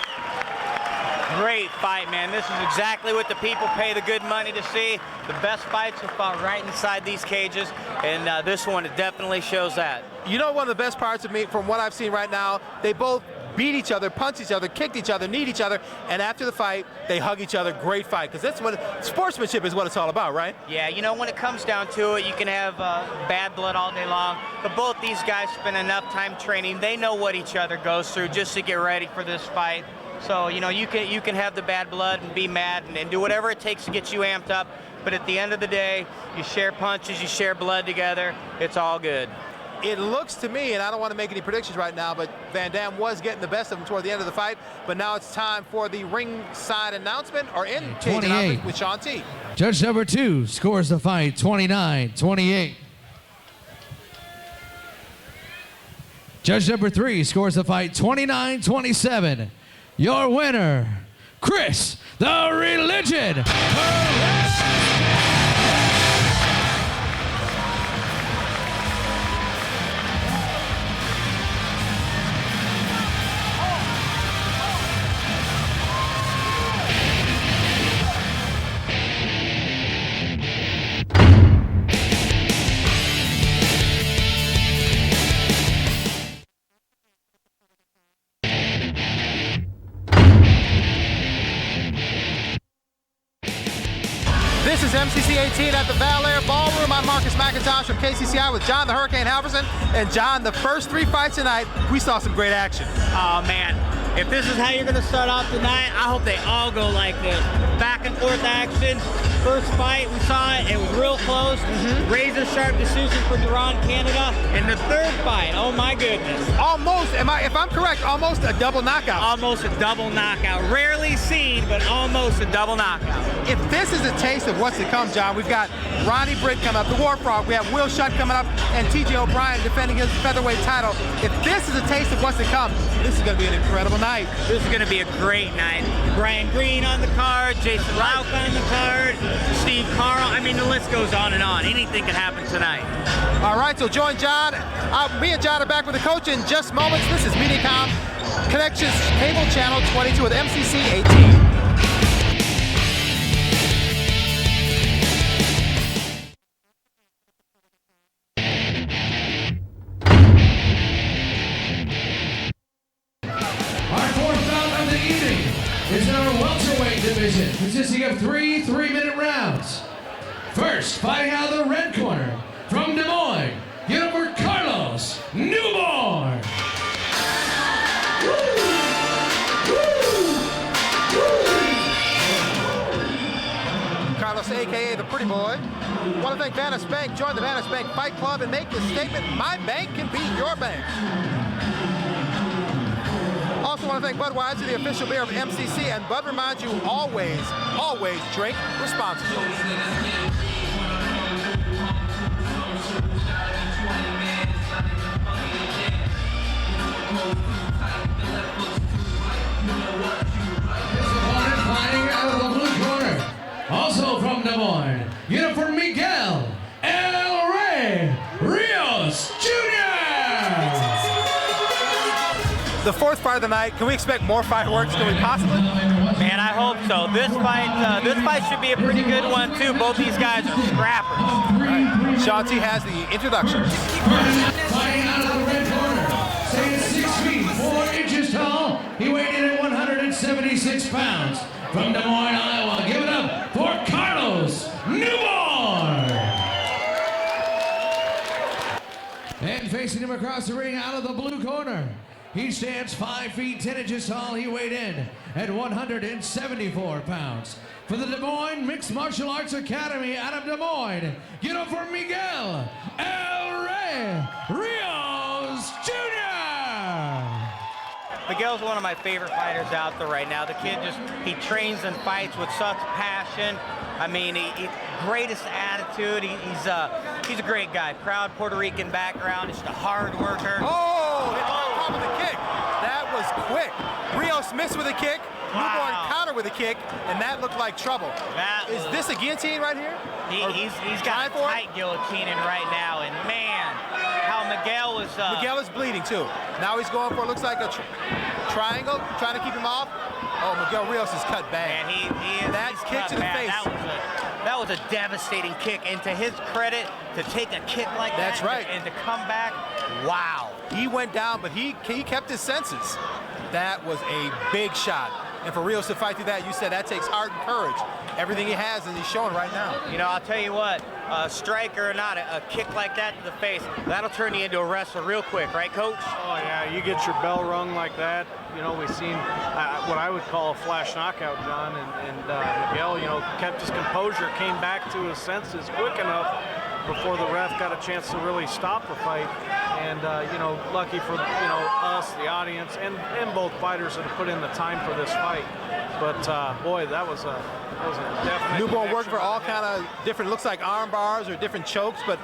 Great fight, man. This is exactly what the people pay the good money to see. The best fights are fought right inside these cages, and this one, it definitely shows that. You know, one of the best parts of me, from what I've seen right now, they both beat each other, punched each other, kicked each other, kneed each other, and after the fight, they hug each other. Great fight, because that's what sportsmanship is, what it's all about, right? Yeah, you know, when it comes down to it, you can have bad blood all day long, but both these guys spend enough time training. They know what each other goes through just to get ready for this fight. So, you know, you can have the bad blood and be mad and do whatever it takes to get you amped up, but at the end of the day, you share punches, you share blood together, it's all good. It looks to me, and I don't want to make any predictions right now, but Van Dam was getting the best of him toward the end of the fight, but now it's time for the ringside announcement, or in-cage announcement with Sean T. Judge number 2 scores the fight 29-28. Judge number 3 scores the fight 29-27. Your winner, Chris the Religion Perez. This is MCC 18 at the Bel Air Ballroom. I'm Marcus McIntosh from KCCI with John the Hurricane Halverson. And John, the first 3 fights tonight, we saw some great action. Oh man, if this is how you're gonna start off tonight, I hope they all go like this. Back and forth action. First fight, we saw it was real close. Razor sharp decision for Duran, Canada. And the third fight, oh my goodness. Almost, if I'm correct, almost a double knockout. Almost a double knockout. Rarely seen, but almost a double knockout. If this is a taste of what's to come, John, we've got Ronnie Britt coming up, the War Frog, we have Will Shutt coming up, and TJ O'Brien defending his featherweight title. If this is a taste of what's to come, this is going to be an incredible night. This is going to be a great night. Brian Green on the card, Jason Lauk on the card, Steve Carl. I mean, the list goes on and on. Anything can happen tonight. All right, so join John. Me and John are back with the coach in just moments. This is Mediacom Connections Cable Channel 22 with MCC 18. Is in our welterweight division, consisting of 3 3-minute rounds. First, fighting out of the red corner, from Des Moines, Newborn. Carlos, a.k.a. the Pretty Boy. Want to thank Vannis Bank. Join the Vannis Bank Fight Club and make the statement, my bank can beat your bank. Also want to thank Budweiser, the official beer of MCC, and Bud reminds you always, always drink responsibly. Fighting out of the blue corner. Also from Des Moines, uniform Miguel El Rey Rios Jr. The fourth fight of the night. Can we expect more fireworks? Can we possibly? Man, I hope so. This fight should be a pretty good one too. Both these guys are scrappers. Right. Sean T has the introduction. Fighting out of the red corner, staying 6 feet 4 inches tall. He weighed in at 176 pounds. From Des Moines, Iowa, give it up for Carlos Newborn. And facing him across the ring out of the blue corner, he stands 5 feet 10 inches tall. He weighed in at 174 pounds. For the Des Moines Mixed Martial Arts Academy out of Des Moines, get up for Miguel El Rey Rios Jr. Miguel's one of my favorite fighters out there right now. The kid he trains and fights with such passion. I mean, greatest attitude. He's a great guy. Proud Puerto Rican background. Just a hard worker. Oh, hit on top of the kick. That was quick. Rios missed with a kick. Newborn counter with a kick, and that looked like trouble. Is this a guillotine right here? He's got a tight guillotine in right now, and man, how Miguel was... Miguel is bleeding too. Now he's going for, looks like a triangle, trying to keep him off. Oh, Miguel Rios is cut bad. Man, that kick to the face. That was a devastating kick, and to his credit, to take a kick like that. That's right. And to come back, wow. He went down, but he kept his senses. That was a big shot. And for Rios to fight through that, you said that takes heart and courage. Everything he has, and he's showing right now. You know, I'll tell you what, striker or not, a kick like that to the face, that'll turn you into a wrestler real quick, right, Coach? Oh, yeah, you get your bell rung like that. You know, we've seen what I would call a flash knockout, John, and Miguel, you know, kept his composure, came back to his senses quick enough before the ref got a chance to really stop the fight. And, you know, lucky for, you know, us, the audience, and both fighters that have put in the time for this fight. But, boy, that was a definite... Newborn working for all kind of different, looks like arm bars or different chokes, but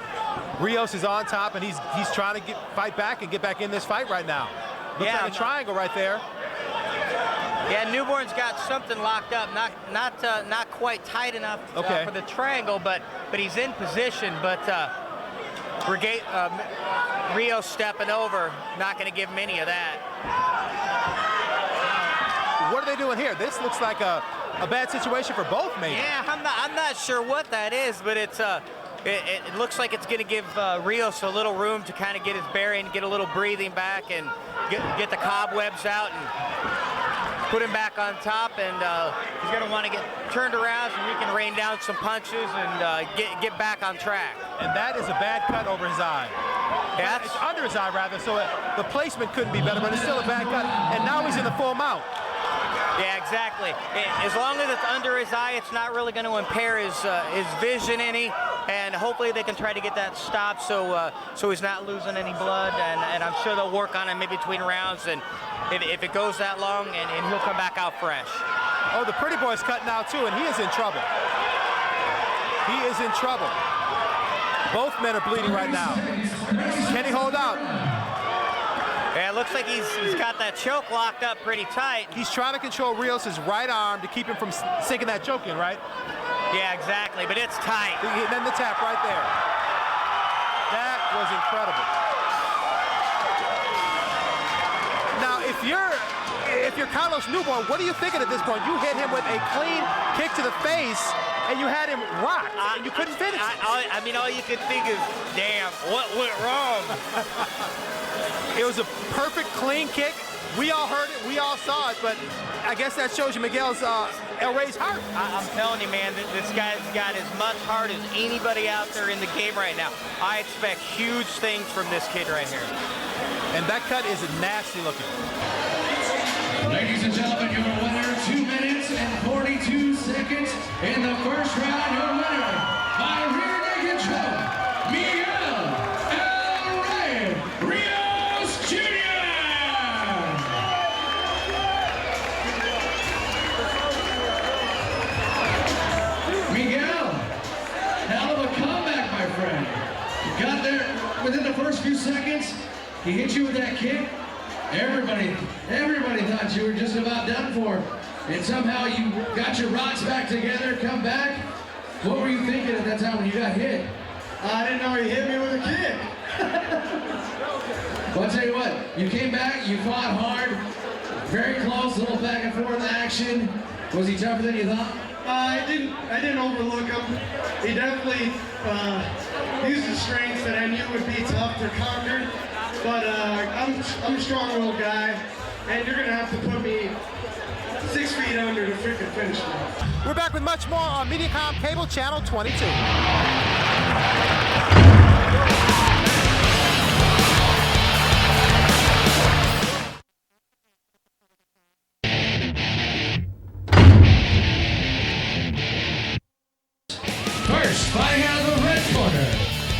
Rios is on top, and he's trying to fight back and get back in this fight right now. Looks like a triangle right there. Yeah, Newborn's got something locked up, not quite tight enough for the triangle, but he's in position. But Rios stepping over, not going to give him any of that. What are they doing here? This looks like a bad situation for both, maybe. Yeah, I'm not sure what that is, but it looks like it's going to give Rios a little room to kind of get his bearing, get a little breathing back, and get the cobwebs out and put him back on top. And he's going to want to get turned around so he can rain down some punches and get back on track. And that is a bad cut over his eye. Yeah, it's under his eye, rather, so the placement couldn't be better, but it's still a bad cut. And now he's in the full mount. Yeah, exactly. As long as it's under his eye, it's not really going to impair his vision any, and hopefully they can try to get that stopped so he's not losing any blood, and I'm sure they'll work on him in between rounds, and if it goes that long, and he'll come back out fresh. Oh, the Pretty Boy's cutting out too, and he is in trouble. He is in trouble. Both men are bleeding right now. Can he hold out? Yeah, it looks like he's got that choke locked up pretty tight. He's trying to control Rios' right arm to keep him from sinking that choke in, right? Yeah, exactly, but it's tight. And then the tap right there. That was incredible. Now, if you're Carlos Newborn, what are you thinking at this point? You hit him with a clean kick to the face, and you had him rocked, and you couldn't finish it. I mean, all you could think is, damn, what went wrong? It was a perfect, clean kick. We all heard it, we all saw it, but I guess that shows you Miguel's Ray's heart. I'm telling you, man, this guy's got as much heart as anybody out there in the game right now. I expect huge things from this kid right here. And that cut is nasty looking. Ladies and gentlemen, your winner, 2 minutes and 42 seconds in the first round. Your winner by rear naked choke, Mickle Rios Jr. Miguel, hell of a comeback, my friend. You got there within the first few seconds. He hit you with that kick. Everybody thought you were just about done for. And somehow you got your rocks back together, come back. What were you thinking at that time when you got hit? I didn't know he hit me with a kick. Well, I'll tell you what, you came back, you fought hard, very close, a little back and forth action. Was he tougher than you thought? I didn't overlook him. He definitely used the strengths that I knew would be tough to conquer. But I'm a strong-willed guy, and you're gonna have to put me 6 feet under to freaking finish me. We're back with much more on Mediacom Cable Channel 22. First, fighting out of the red corner,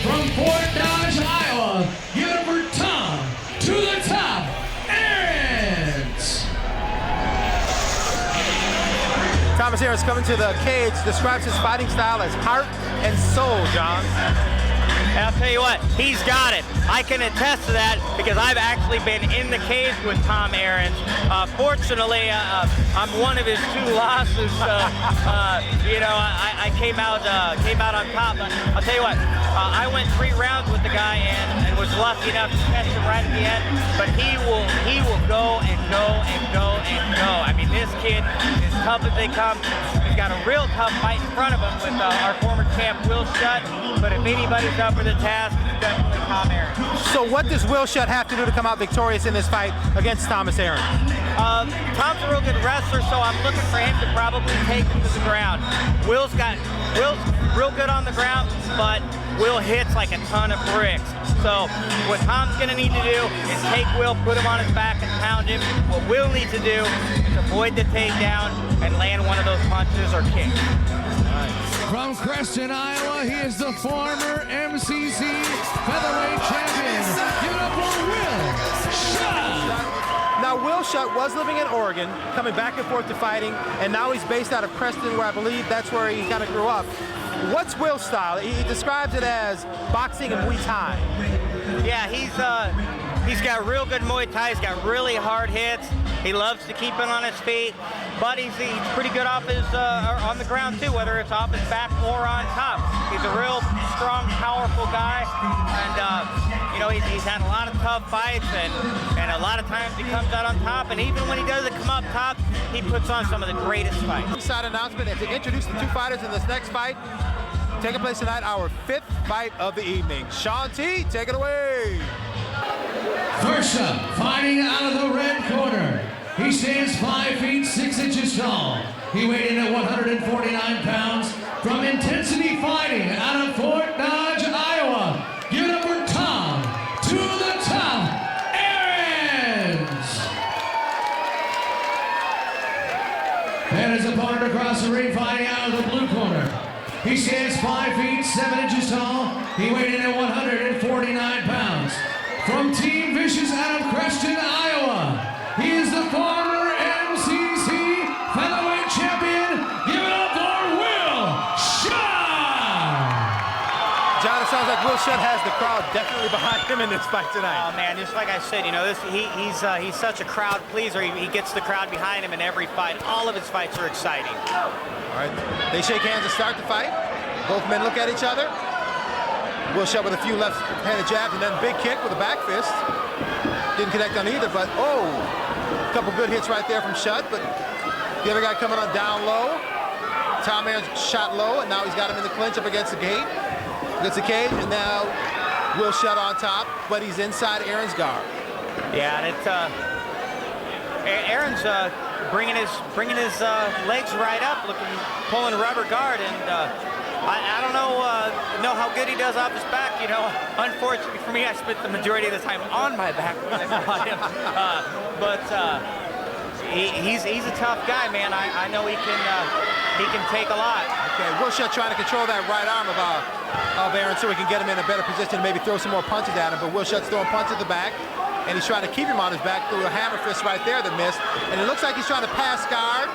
from Fort Dodge, Iowa, give it up for Tom, to the top, Aarons. Thomas Aaron's coming to the cage, describes his fighting style as heart and soul, John. And I'll tell you what, he's got it. I can attest to that because I've actually been in the cage with Tom Aarons. Fortunately, I'm one of his 2 losses. I came out on top. But I'll tell you what, I went 3 rounds with the guy and was lucky enough to catch him right at the end. But he will go and go and go and go. I mean, this kid is tough as they come. He's got a real tough fight in front of him with our former champ Will Shutt. But if anybody's up for the task, it's definitely Tom Aarons. So what does Will Shutt have to do to come out victorious in this fight against Thomas Aaron? Tom's a real good wrestler, so I'm looking for him to probably take him to the ground. Will's real good on the ground, but Will hits like a ton of bricks. So what Tom's gonna need to do is take Will, put him on his back and pound him. What Will needs to do is avoid the takedown and land one of those punches or kicks. From Creston, Iowa, he is the former MCC featherweight champion. Give it up for Will Shutt. Now, Will Shutt was living in Oregon, coming back and forth to fighting, and now he's based out of Creston, where I believe that's where he kind of grew up. What's Will's style? He describes it as boxing and Muay Thai. Yeah, he's got real good Muay Thai. He's got really hard hits. He loves to keep it on his feet, but he's pretty good off his on the ground too, whether it's off his back or on top. He's a real strong, powerful guy, and he's had a lot of tough fights, and a lot of times he comes out on top. And even when he doesn't come up top, he puts on some of the greatest fights. Side announcement, and to introduce the 2 fighters in this next fight, taking place tonight, our 5th fight of the evening. Sean T, take it away. First up, fighting out of the red corner. He stands 5 feet 6 inches tall. He weighed in at 149 pounds. From Intensity Fighting out of Fort Dodge, Iowa. Give it up for Tom, to the top, Aarons. And his opponent across the ring, fighting out of the blue corner. He stands 5 feet 7 inches tall. He weighed in at 149 pounds. From Team Vicious out of Creston, Iowa, he is the former MCC featherweight champion. Give it up for Will Shutt. John, it sounds like Will Shutt has the crowd definitely behind him in this fight tonight. Oh man, just like I said, he's such a crowd pleaser. He gets the crowd behind him in every fight. All of his fights are exciting. All right, they shake hands to start the fight. Both men look at each other. Will Shutt with a few left-handed jabs and then big kick with a back fist. Didn't connect on either, but a couple good hits right there from Shutt. But the other guy coming on down low. Tom Aaron's shot low, and now he's got him in the clinch up against the gate. Against the cage, and now Will Shutt on top, but he's inside Aaron's guard. Yeah, and Aaron's bringing his legs right up, pulling rubber guard, and I don't know how good he does off his back. You know, unfortunately for me, I spent the majority of the time on my back when I fought him. But he's a tough guy, man. I know he can take a lot. Okay, Wilshut trying to control that right arm of Aaron so he can get him in a better position to maybe throw some more punches at him. But Wilshut's throwing punches at the back, and he's trying to keep him on his back through a hammer fist right there that missed. And it looks like he's trying to pass guard.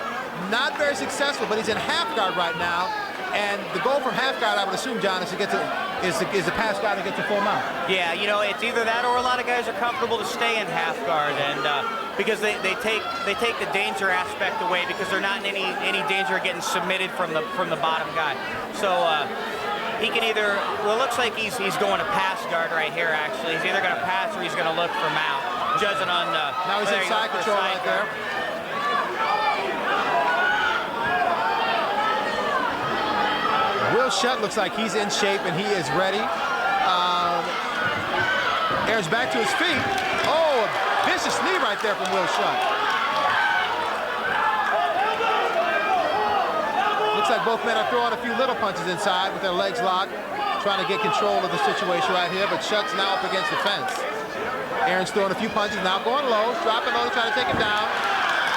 Not very successful, but he's in half guard right now. And the goal from half guard, I would assume, John, is to get to pass guard and get to full mount. Yeah, you know, it's either that or a lot of guys are comfortable to stay in half guard, and because they take the danger aspect away because they're not in any danger of getting submitted from the bottom guy. So he can either, well, it looks like he's going to pass guard right here. Actually, he's either going to pass or he's going to look for mount, judging on. Now he's in side control right there. Wilshut looks like he's in shape and he is ready. Aaron's back to his feet. Oh, a vicious knee right there from Wilshut. Looks like both men are throwing a few little punches inside with their legs locked, trying to get control of the situation right here, but Shut's now up against the fence. Aaron's throwing a few punches, now going low, dropping low to try to take him down.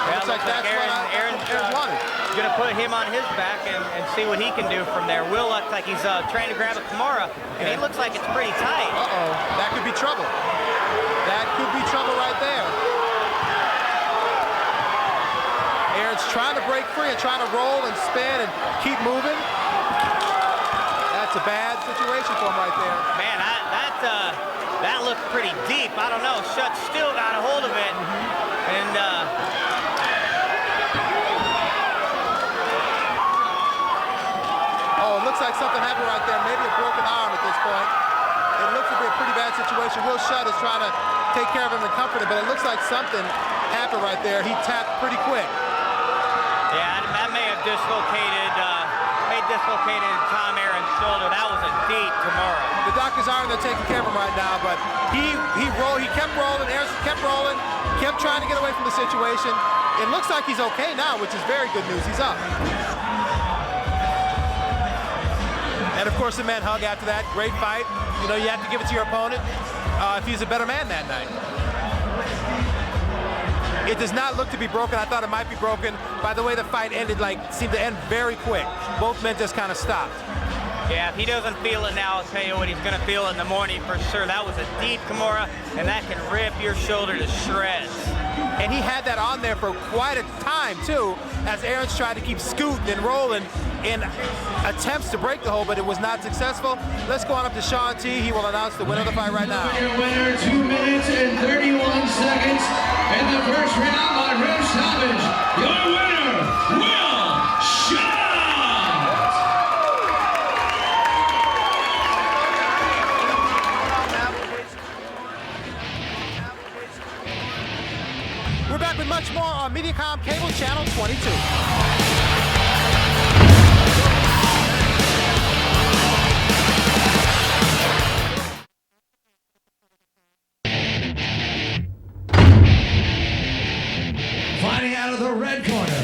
Yeah, looks like that's Aaron's wanted. Going to put him on his back and see what he can do from there. Will looks like he's trying to grab a Kimura, and he looks like it's pretty tight. Uh-oh, that could be trouble. That could be trouble right there. Aaron's trying to break free and trying to roll and spin and keep moving. That's a bad situation for him right there. Man, that looked pretty deep. I don't know. Shut still got a hold of it. And oh, it looks like something happened right there. Maybe a broken arm at this point. It looks to be a pretty bad situation. Wilshut is trying to take care of him and comfort him, but it looks like something happened right there. He tapped pretty quick. Yeah, that may have dislocated Tom Aaron's shoulder. That was a deep Kimura. The doctors are in there taking care of him right now, but he kept rolling. Aaron kept rolling, kept trying to get away from the situation. It looks like he's okay now, which is very good news. He's up. And of course, the men hug after that. Great fight. You know, you have to give it to your opponent if he's a better man that night. It does not look to be broken. I thought it might be broken. By the way the fight ended, seemed to end very quick. Both men just kind of stopped. Yeah, if he doesn't feel it now, I'll tell you what he's going to feel in the morning for sure. That was a deep Kimura, and that can rip your shoulder to shreds. And he had that on there for quite a time, too, as Aaron's tried to keep scooting and rolling in attempts to break the hold, but it was not successful. Let's go on up to Shaun T. He will announce the winner of the fight right now. Your winner, 2 minutes and 31 seconds in the first round by round stoppage. Your winner, Wilshut! We're back with much more on Mediacom Cable Channel 22. Fighting out of the red corner,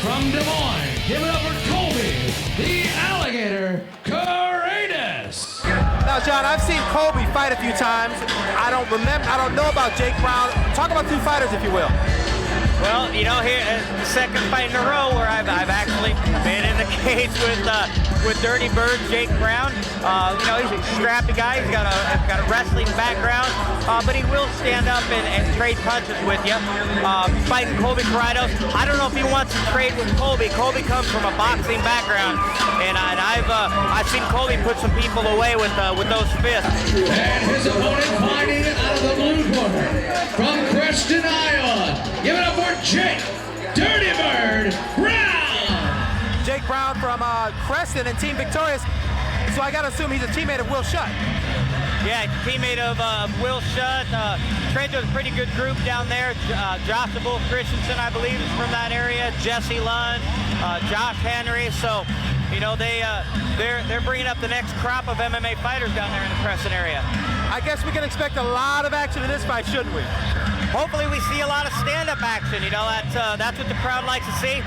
from Des Moines, give it up for Colby, the Alligator Carreras. Now, John, I've seen Colby fight a few times. I don't know about Jake Brown. Talk about two fighters, if you will. Well, you know, here the second fight in a row where I've actually been in the cage with Dirty Bird, Jake Brown. You know, he's a scrappy guy. He's got a wrestling background, but he will stand up and trade punches with you. Fighting Colby Corrado. I don't know if he wants to trade with Colby. Colby comes from a boxing background, and I've seen Colby put some people away with those fists. And his opponent fighting out of the blue corner, from Creston, Iowa. Give it up for Jake Dirty Bird Brown. Jake Brown from Creston and Team Victorious. So I got to assume he's a teammate of Wilshut. Yeah, teammate of Wilshut. Trained with a pretty good group down there. Joshua Christensen, I believe, is from that area. Jesse Lund, Josh Henry. So, you know, they're bringing up the next crop of MMA fighters down there in the Creston area. I guess we can expect a lot of action in this fight, shouldn't we? hopefully we see a lot of stand-up action. You know, that's what the crowd likes to see.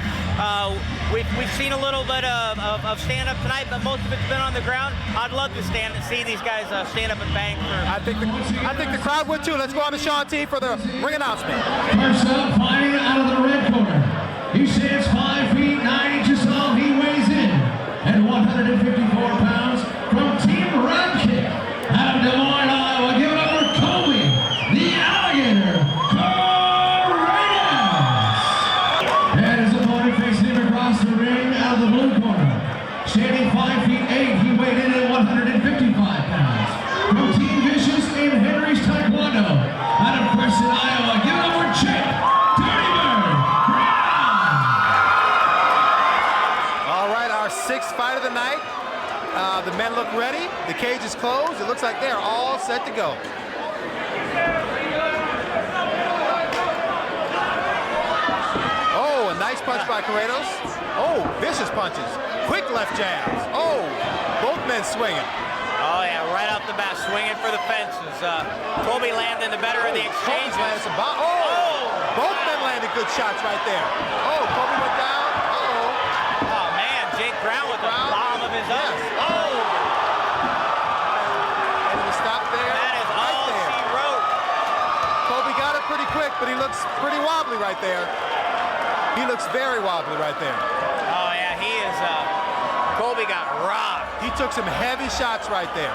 We've seen a little bit of stand-up tonight, but most of it's been on the ground. I'd love to see these guys stand up and bang. I think the crowd would too. Let's go on to Sean T for the ring announcement. First up, fighting out of the red corner. He stands 5 feet 9 inches tall. He weighs in at 154 pounds from Team Red Kick out of Des Moines, Iowa. Give it up for Kobe, the alligator. And his opponent facing him across the ring out of the blue corner. Standing 5 feet 8, he weighed in at 155 pounds. From Team Vicious in Henry's Taekwondo out of Preston, Iowa. Give it up for Chip Dirty Bird Brown. All right, our sixth fight of the night. The men look ready. The cage is closed. It looks like they're all set to go. Oh, a nice punch by Corredos. Oh, vicious punches. Quick left jabs. Oh, both men swinging. Oh yeah, right off the bat, swinging for the fences. Colby landing the better of the exchange. Landed some both men landed good shots right there. Oh, Colby went down. Oh man, Jake Brown with the palm of his own. Oh! And it was stopped there. That is all she wrote. Colby got it pretty quick, but he looks pretty wobbly right there. He looks very wobbly right there. Oh yeah, he is. Colby got robbed. He took some heavy shots right there.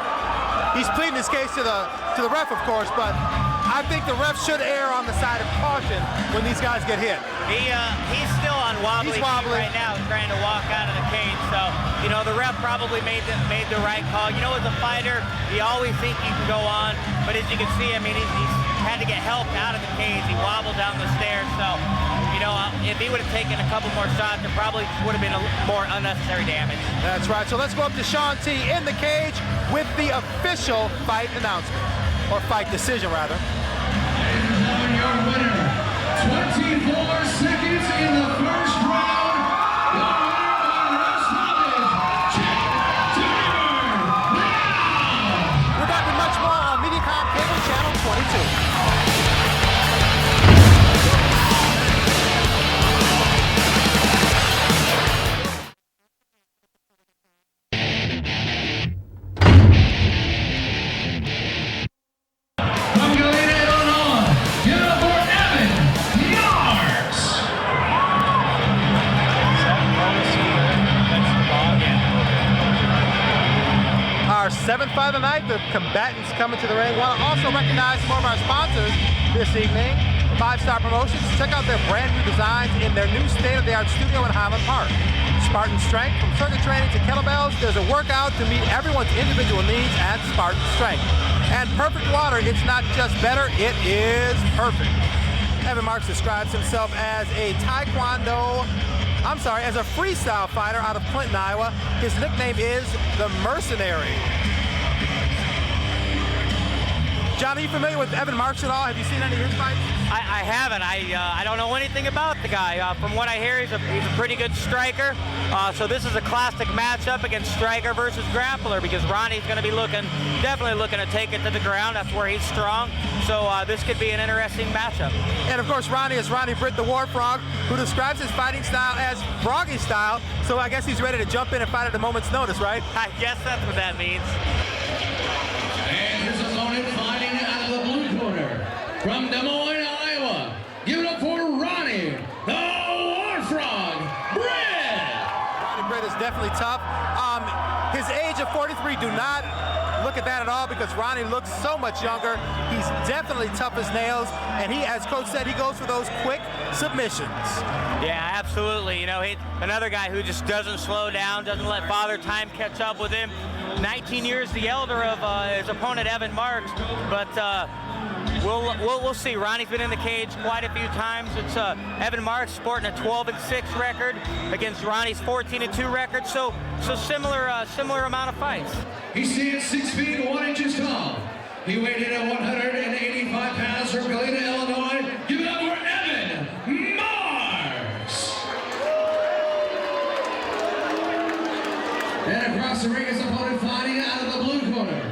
He's pleading his case to the ref, of course, but I think the ref should err on the side of caution when these guys get hit. He's still on wobbly feet right now, trying to walk out of the cage. So, you know, the ref probably made the right call. You know, as a fighter, you always think you can go on, but as you can see, I mean, he's had to get help out of the cage. He wobbled down the stairs. So, you know, if he would have taken a couple more shots, there probably would have been more unnecessary damage. That's right. So let's go up to Sean T in the cage with the official fight announcement, or fight decision, rather. And your winner, 24 seconds in the first round. Your winner by round stoppage, Chip Dirty Bird Brown. We're back with much more on Mediacom Cable Channel 22. Seventh fight of the night, the combatants coming to the ring. Want to also recognize some of our sponsors this evening. 5-Star Promotions. Check out their brand new designs in their new state-of-the-art studio in Highland Park. Spartan Strength, from circuit training to kettlebells, there's a workout to meet everyone's individual needs at Spartan Strength. And Perfect Water, it's not just better, it is perfect. Evan Marks describes himself as a as a freestyle fighter out of Clinton, Iowa. His nickname is the Mercenary. John, are you familiar with Evan Marks at all? Have you seen any of his fights? I haven't. I don't know anything about the guy. From what I hear, he's a pretty good striker. So this is a classic matchup against striker versus grappler, because Ronnie's going to be definitely looking to take it to the ground. That's where he's strong. So this could be an interesting matchup. And of course, Ronnie is Ronnie Britt, the War Frog, who describes his fighting style as froggy style. So I guess he's ready to jump in and fight at a moment's notice, right? I guess that's what that means. And his opponent fighting out of the blue corner from Des Moines, Iowa. Give it up for Ronnie, the War Frog Britt. Ronnie Britt is definitely tough. His age of 43, do not look at that at all, because Ronnie looks so much younger. He's definitely tough as nails, and he, as Coach said, he goes for those quick submissions. Yeah, absolutely. You know, another guy who just doesn't slow down, doesn't let Father Time catch up with him. 19 years the elder of his opponent, Evan Marks, but we'll see. Ronnie's been in the cage quite a few times. It's Evan Marks sporting a 12-6 record against Ronnie's 14-2 record, so similar amount of fights. He stands 6 feet 1 inches tall. He weighed in at 185 pounds from Galena, Illinois. Give it up for Evan Marks. And across the ring is opponent fighting out of the blue corner.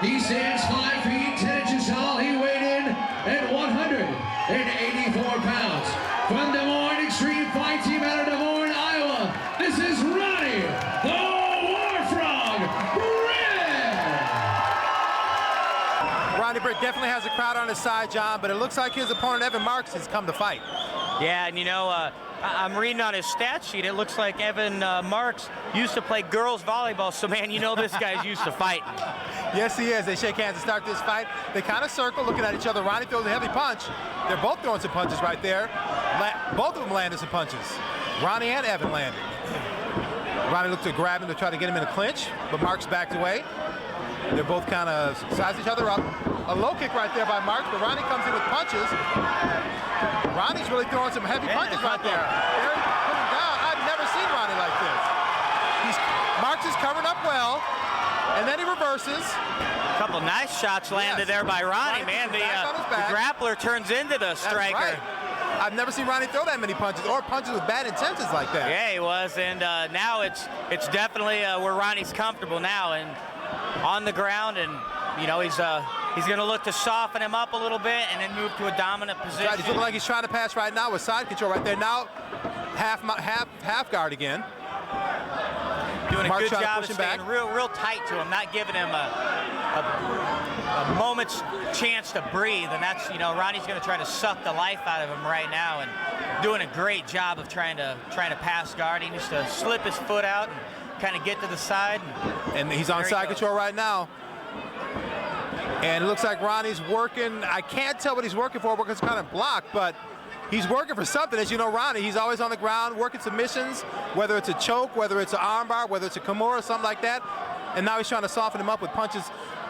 He stands 5 feet 10 inches tall. He weighed in at 100. 184 pounds. From Des Moines Extreme Fight Team out of Des Moines, Iowa, this is Ronnie, the War Frog Britt! Ronnie Britt definitely has a crowd on his side, John, but it looks like his opponent, Evan Marks, has come to fight. Yeah, and you know, I'm reading on his stat sheet, it looks like Evan Marks used to play girls volleyball, so man, you know this guy's used to fighting. Yes, he is. They shake hands to start this fight. They kind of circle, looking at each other. Ronnie throws a heavy punch. They're both throwing some punches right there. Both of them landed some punches. Ronnie and Evan landed. Ronnie looked to grab him to try to get him in a clinch, but Marks backed away. They're both kind of size each other up. A low kick right there by Marks, but Ronnie comes in with punches. Ronnie's really throwing some heavy punches right there. They're putting down. I've never seen Ronnie like this. Marks is covered up well, and then he reverses. A couple nice shots landed there by Ronnie, man. The grappler turns into the striker. Right. I've never seen Ronnie throw that many punches, or punches with bad intentions like that. Yeah, he was, and now it's definitely where Ronnie's comfortable now, and on the ground, and you know he's going to look to soften him up a little bit and then move to a dominant position. Right, he's looking like he's trying to pass right now with side control right there. Now half guard again. Doing a Mark good job of staying real tight to him, not giving him a moment's chance to breathe. And that's, you know, Ronnie's going to try to suck the life out of him right now, and doing a great job of trying to pass guard. He needs to slip his foot out and kind of get to the side. And he's on side control right now. And it looks like Ronnie's working. I can't tell what he's working for because it's kind of blocked, but he's working for something. As you know, Ronnie, he's always on the ground working submissions, whether it's a choke, whether it's an armbar, whether it's a Kimura, something like that. And now he's trying to soften him up with punches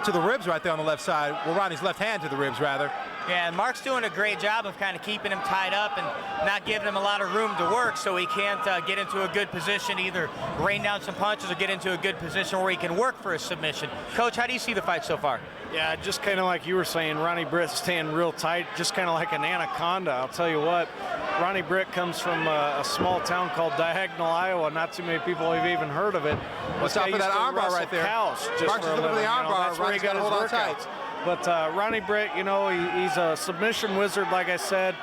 to the ribs right there on the left side. Well, Ronnie's left hand to the ribs, rather. Yeah, and Mark's doing a great job of kind of keeping him tied up and not giving him a lot of room to work, so he can't get into a good position, either rain down some punches or get into a good position where he can work for a submission. Coach, how do you see the fight so far? Yeah, just kind of like you were saying, Ronnie Britt staying real tight, just kind of like an anaconda. I'll tell you what, Ronnie Britt comes from a small town called Diagonal, Iowa. Not too many people have even heard of it. Watch out for that armbar right there. Mark's looking for the armbar. That's where he got his workouts. But Ronnie Britt, you know, he's a submission wizard, like I said.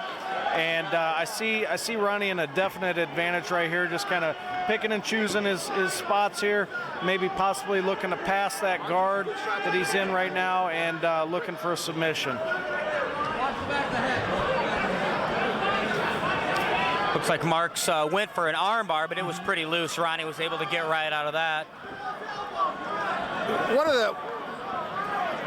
And I see Ronnie in a definite advantage right here, just kind of picking and choosing his spots here, maybe possibly looking to pass that guard that he's in right now and looking for a submission. Looks like Marks went for an armbar, but it was pretty loose. Ronnie was able to get right out of that.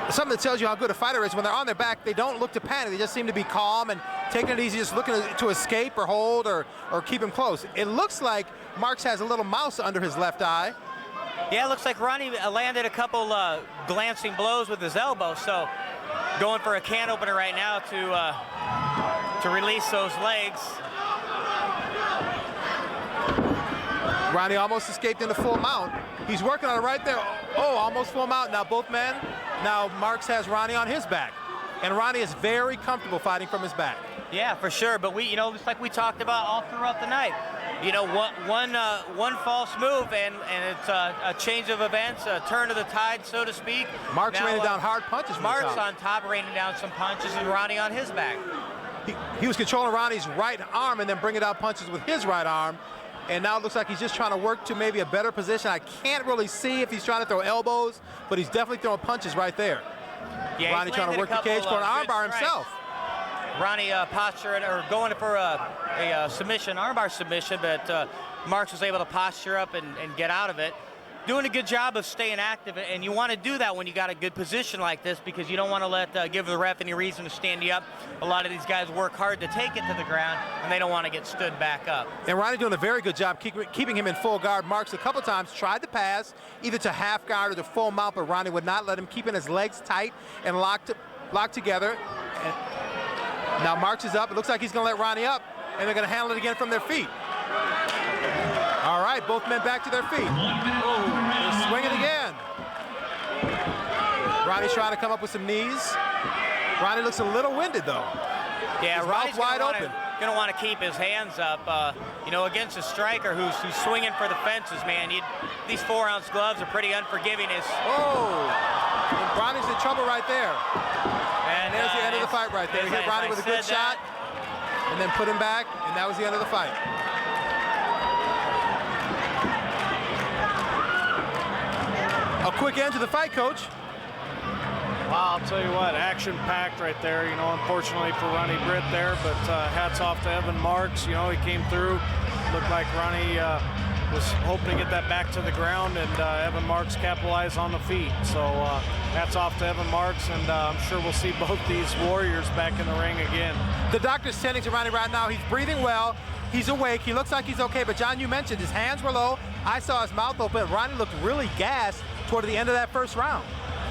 Something that tells you how good a fighter is, when they're on their back, they don't look to panic. They just seem to be calm and taking it easy, just looking to escape or hold or keep him close. It looks like Marks has a little mouse under his left eye. Yeah, it looks like Ronnie landed a couple glancing blows with his elbow, so going for a can opener right now to release those legs. Ronnie almost escaped into full mount. He's working on it right there. Oh, almost full mount. Now both men. Now Marks has Ronnie on his back. And Ronnie is very comfortable fighting from his back. Yeah, for sure. But you know, just like we talked about all throughout the night, you know, one false move and it's a change of events, a turn of the tide, so to speak. Marks raining down hard punches. Marks on top, raining down some punches, and Ronnie on his back. He was controlling Ronnie's right arm and then bringing down punches with his right arm. And now it looks like he's just trying to work to maybe a better position. I can't really see if he's trying to throw elbows, but he's definitely throwing punches right there. Yeah, Ronnie trying to work the cage for an armbar himself. Ronnie posturing or going for a submission, armbar submission, but Marks was able to posture up and get out of it. Doing a good job of staying active, and you want to do that when you got a good position like this, because you don't want to give the ref any reason to stand you up. A lot of these guys work hard to take it to the ground, and they don't want to get stood back up. And Ronnie doing a very good job keeping him in full guard. Marks a couple times tried to pass, either to half guard or to full mount, but Ronnie would not let him, keeping his legs tight and locked together. And now Marks is up. It looks like he's going to let Ronnie up, and they're going to handle it again from their feet. All right, both men back to their feet. Oh, they're swinging again. Ronnie's trying to come up with some knees. Ronnie looks a little winded, though. Yeah, his Ronnie's mouth wide open. Going to want to keep his hands up, you know, against a striker who's swinging for the fences, man. These 4-ounce gloves are pretty unforgiving. Oh, Ronnie's in trouble right there. And there's the end of the fight right there. We hit Ronnie with a good shot. and then put him back, and that was the end of the fight. A quick end to the fight, Coach. Well, I'll tell you what, action-packed right there, you know, unfortunately for Ronnie Britt there, but hats off to Evan Marks. You know, he came through, looked like Ronnie was hoping to get that back to the ground, and Evan Marks capitalized on the feet. So hats off to Evan Marks, and I'm sure we'll see both these warriors back in the ring again. The doctor's tending to Ronnie right now. He's breathing well. He's awake. He looks like he's okay, but John, you mentioned his hands were low. I saw his mouth open. Ronnie looked really gassed toward the end of that first round.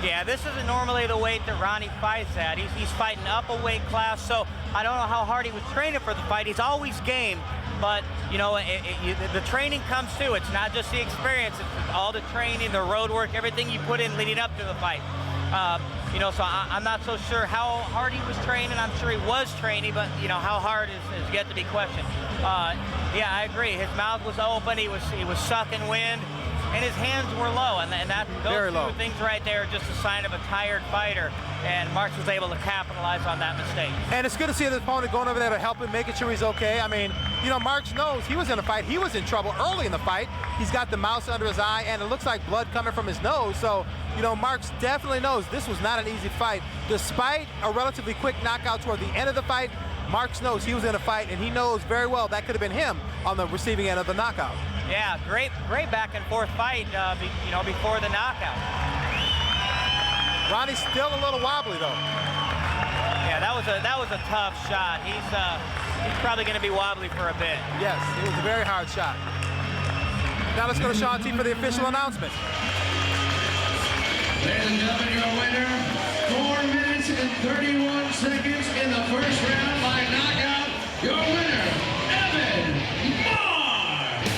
Yeah, this isn't normally the weight that Ronnie fights at. He's fighting up a weight class, so I don't know how hard he was training for the fight. He's always game, but you know, the training comes too. It's not just the experience, it's all the training, the road work, everything you put in leading up to the fight. You know, so I'm not so sure how hard he was training. I'm sure he was training, but you know, how hard is yet to be questioned. Yeah, I agree. His mouth was open. He was sucking wind. And his hands were low, and those two things right there are just a sign of a tired fighter, and Marks was able to capitalize on that mistake. And it's good to see his opponent going over there to help him, making sure he's okay. I mean, you know, Marks knows he was in a fight. He was in trouble early in the fight. He's got the mouse under his eye, and it looks like blood coming from his nose. So, you know, Marks definitely knows this was not an easy fight. Despite a relatively quick knockout toward the end of the fight, Marks knows he was in a fight, and he knows very well that could have been him on the receiving end of the knockout. Yeah, great back and forth fight, you know, before the knockout. Ronnie's still a little wobbly though. Yeah, that was a tough shot. He's probably going to be wobbly for a bit. Yes, it was a very hard shot. Now let's go to Sean T for the official announcement. Ladies and gentlemen, your winner, 4 minutes and 31 seconds in the first round by knockout. Your winner, Evan Marks.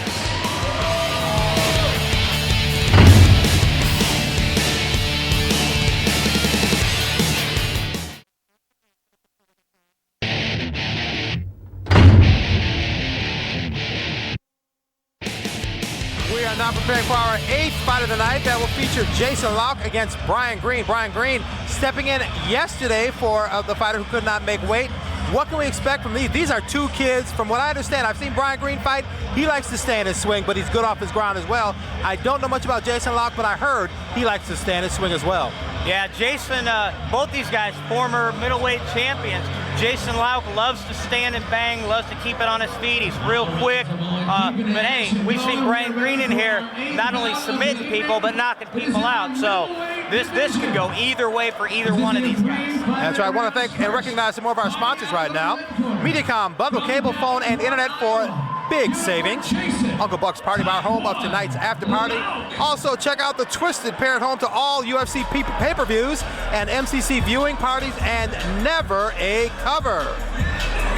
We are now preparing for our 8th fight of the night that will feature Jason Lauck against Brian Green. Brian Green stepping in yesterday for the fighter who could not make weight. What can we expect from these? These are two kids. From what I understand, I've seen Brian Green fight. He likes to stay in his swing, but he's good off his ground as well. I don't know much about Jason Lauck, but I heard he likes to stay in his swing as well. Yeah, Jason, both these guys, former middleweight champions. Jason Lauck loves to stand and bang, loves to keep it on his feet. He's real quick. But hey, we've seen Brian Green in here not only submitting people, but knocking people out. So this could go either way for either one of these guys. That's right. I want to thank and recognize some more of our sponsors right now. Mediacom, bundle cable, phone, and internet for big savings. Uncle Buck's Party Bar, home of tonight's after party. Also, check out the Twisted Parent, home to all UFC pay-per-views and MCC viewing parties, and never a cover.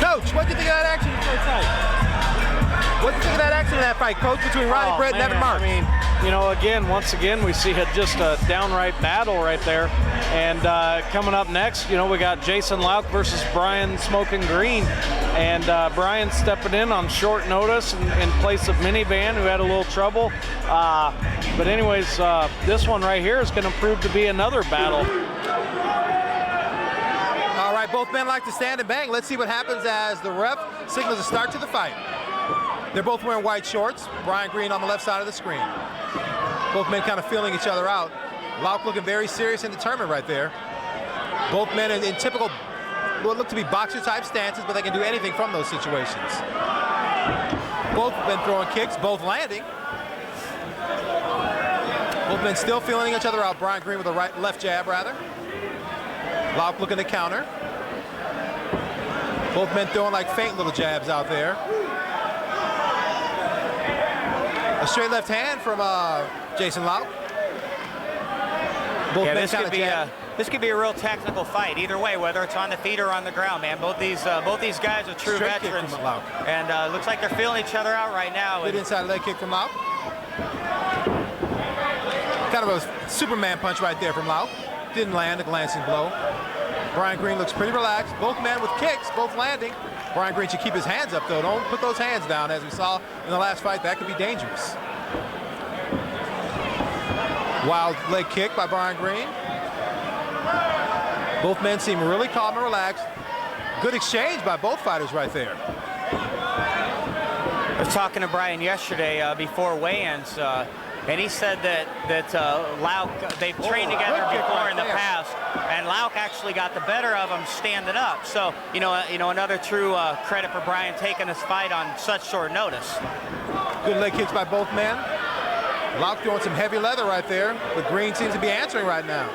Coach, what do you think of that action before tonight? What do you think of that action in that fight, Coach, between Ronnie Britt and Evan Marks? I mean, you know, once again, we see just a downright battle right there. And coming up next, you know, we got Jason Lauck versus Brian Smoking Green. And Brian stepping in on short notice in place of Minivan, who had a little trouble. But anyways, this one right here is going to prove to be another battle. All right, both men like to stand and bang. Let's see what happens as the ref signals a start to the fight. They're both wearing white shorts. Brian Green on the left side of the screen. Both men kind of feeling each other out. Lauck looking very serious and determined right there. Both men in typical, what look to be boxer-type stances, but they can do anything from those situations. Both men throwing kicks, both landing. Both men still feeling each other out. Brian Green with a left jab, rather. Lauck looking to counter. Both men throwing like faint little jabs out there. A straight left hand from Jason Lauck. Both men this could be a real technical fight. Either way, whether it's on the feet or on the ground, man. Both these guys are true veterans, and looks like they're feeling each other out right now. Good inside leg kick from Lauck. Kind of a Superman punch right there from Lauck. Didn't land a glancing blow. Brian Green looks pretty relaxed. Both men with kicks, both landing. Brian Green should keep his hands up, though. Don't put those hands down, as we saw in the last fight. That could be dangerous. Wild leg kick by Brian Green. Both men seem really calm and relaxed. Good exchange by both fighters right there. I was talking to Brian yesterday before weigh-ins, and he said that Lauk, they've trained together before in the past, and Lauk actually got the better of him standing up. So, you know, another true credit for Brian taking this fight on such short notice. Good leg kicks by both men. Lauk throwing some heavy leather right there, but Green seems to be answering right now.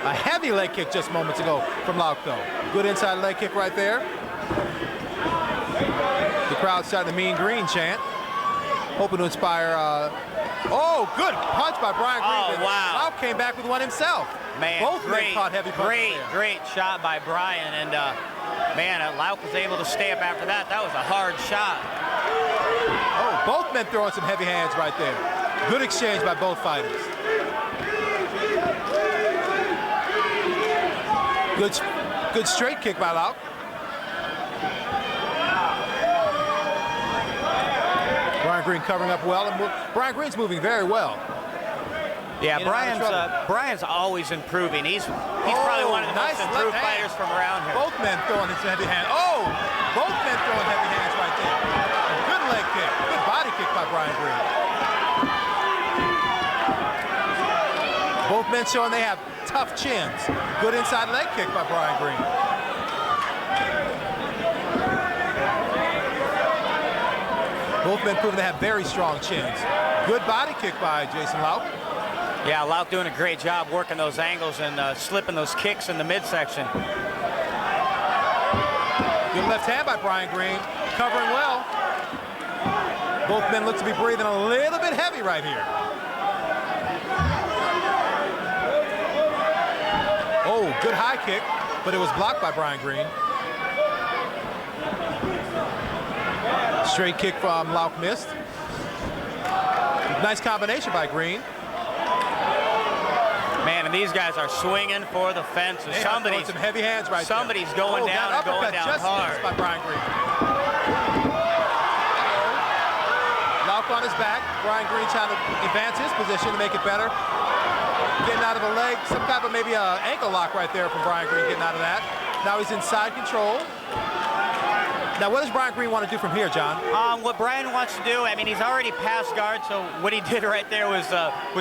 A heavy leg kick just moments ago from Lauk, though. Good inside leg kick right there. The crowd starting the Mean Green chant, hoping to inspire. Oh, good punch by Brian Green. Oh, wow. Lauk came back with one himself. Man, both men caught heavy punches there. Great shot by Brian, and man, Lauk was able to stay up after that. That was a hard shot. Oh, both men throwing some heavy hands right there. Good exchange by both fighters. Good straight kick by Lauk. Brian Green covering up well, and Brian Green's moving very well. Yeah, Brian's always improving. He's probably one of the most improved fighters from around here. Both men throwing his heavy hand. Oh, both men throwing heavy hands right there. A good leg kick, good body kick by Brian Green. Both men showing they have tough chins. Good inside leg kick by Brian Green. Both men proving they have very strong chins. Good body kick by Jason Lauk. Yeah, Lauk doing a great job working those angles and slipping those kicks in the midsection. Good left hand by Brian Green, covering well. Both men look to be breathing a little bit heavy right here. Oh, good high kick, but it was blocked by Brian Green. Straight kick from Lauk missed. Nice combination by Green. Man, and these guys are swinging for the fences. Somebody's some heavy hands right there. Somebody's going down and going down hard. By Brian Green. Lauk on his back. Brian Green trying to advance his position to make it better. Getting out of the leg, some type of maybe an ankle lock right there from Brian Green getting out of that. Now he's in side control. Now, what does Brian Green want to do from here, John? What Brian wants to do, I mean, he's already passed guard, so what he did right there was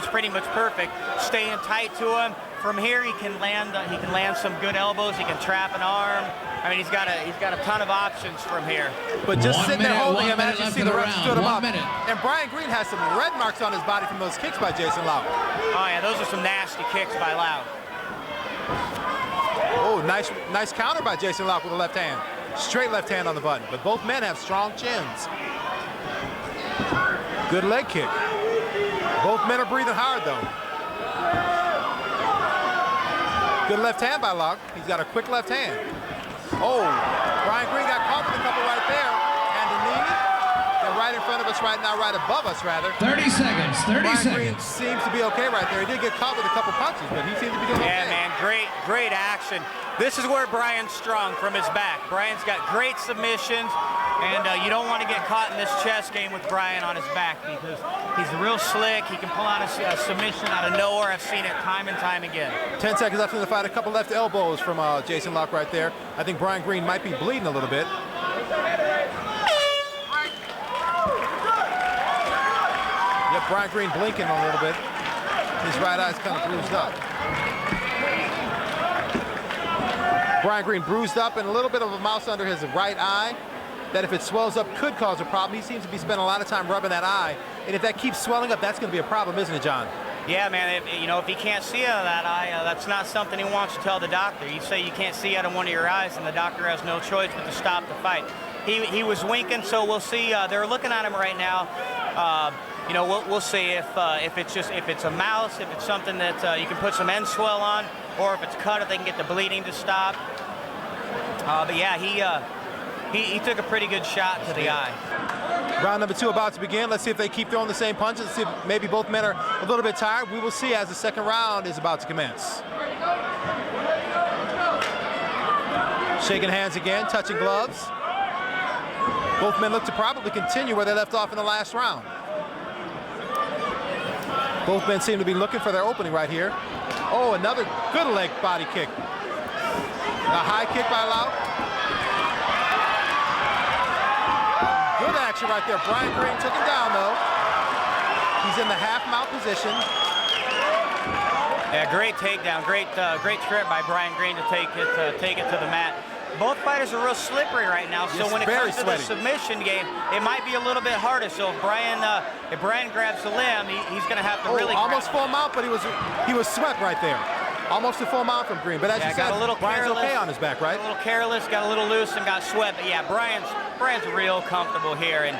pretty much perfect. Staying tight to him. From here, he can land some good elbows. He can trap an arm. I mean, he's got a ton of options from here. But just sitting there holding him, as you see the ref stood him up. And Brian Green has some red marks on his body from those kicks by Jason Lauk. Oh yeah, those are some nasty kicks by Lauk. Oh, nice counter by Jason Lauk with the left hand. Straight left hand on the button, but both men have strong chins. Good leg kick. Both men are breathing hard, though. Good left hand by Lauk. He's got a quick left hand. Oh, Brian Green got caught with a couple right there. And the knee. They're right in front of us right now, right above us, rather. 30 seconds, 30 Brian seconds. Green seems to be okay right there. He did get caught with a couple punches, but he seems to be doing okay. Yeah, man, great action. This is where Brian's strong, from his back. Brian's got great submissions, and you don't want to get caught in this chess game with Brian on his back because he's real slick. He can pull out a submission out of nowhere. I've seen it time and time again. 10 seconds left in the fight. A couple left elbows from Jason Lauk right there. I think Brian Green might be bleeding a little bit. Yep, Brian Green blinking a little bit. His right eye's kind of bruised up. Brian Green bruised up and a little bit of a mouse under his right eye that if it swells up could cause a problem. He seems to be spending a lot of time rubbing that eye. And if that keeps swelling up, that's going to be a problem, isn't it, John? Yeah, man, if he can't see out of that eye, that's not something he wants to tell the doctor. You say you can't see out of one of your eyes, and the doctor has no choice but to stop the fight. He was winking, so we'll see. They're looking at him right now. We'll see if it's a mouse, if it's something that you can put some end swell on, or if it's cut, if they can get the bleeding to stop. But yeah, he took a pretty good shot to the eye. Round number 2 about to begin. Let's see if they keep throwing the same punches. Let's see if maybe both men are a little bit tired. We will see as the second round is about to commence. Shaking hands again, touching gloves. Both men look to probably continue where they left off in the last round. Both men seem to be looking for their opening right here. Oh, another good leg body kick. A high kick by Lauk. action right there. Brian Green took him down, though. He's in the half mount position. Yeah, great takedown. Great trip by Brian Green to take it to the mat. Both fighters are real slippery right now, so when it comes to the submission game, it might be a little bit harder. So if Brian grabs the limb, he's going to have to really almost full mount, but he was swept right there. Almost a full mount from Green, but as you said, Brian's okay on his back, right? A little careless, got a little loose, and got swept. But yeah, Brian's real comfortable here, and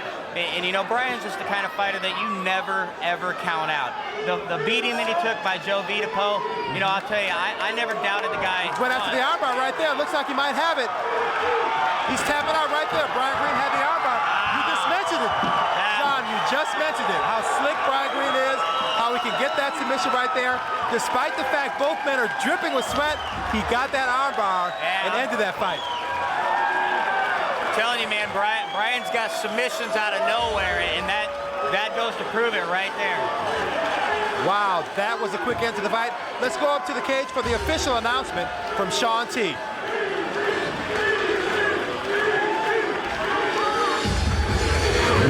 you know, Brian's just the kind of fighter that you never ever count out. The beating that he took by Joe Vitapo, you know, I'll tell you, I never doubted the guy. Went after the armbar right there. Looks like he might have it. He's tapping out right there. Brian Green had the armbar. You just mentioned it, John. You just mentioned it. How slick Brian Green is. How he can get that submission right there. Despite the fact both men are dripping with sweat, he got that armbar and ended that fight. I'm telling you, man, Brian's got submissions out of nowhere, and that goes to prove it right there. Wow, that was a quick end to the fight. Let's go up to the cage for the official announcement from Shaun T.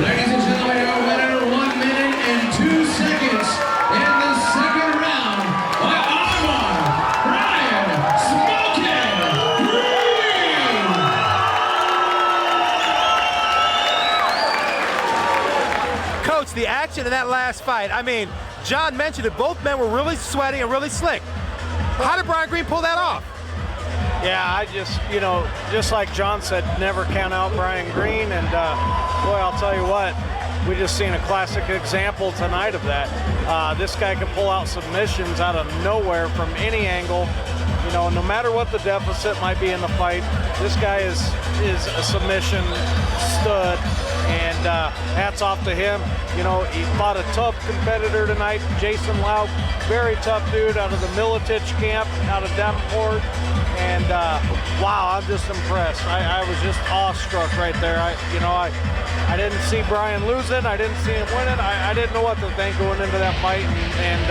Ladies and gentlemen, our winner, 1 minute and 2 seconds in the second round by armbar, Brian "Smoking" Green. Coach, the action in that last fight, I mean, John mentioned it, both men were really sweaty and really slick. How did Brian Green pull that off? Yeah, I just, you know, just like John said, never count out Brian Green. And boy, I'll tell you what, we just seen a classic example tonight of that. This guy can pull out submissions out of nowhere from any angle. You know, no matter what the deficit might be in the fight, this guy is a submission stud. And hats off to him. You know, he fought a tough competitor tonight, Jason Lau, very tough dude out of the Militich camp, out of Davenport. And wow, I'm just impressed. I was just awestruck right there. I didn't see Brian losing. I didn't see him winning. I didn't know what to think going into that fight. And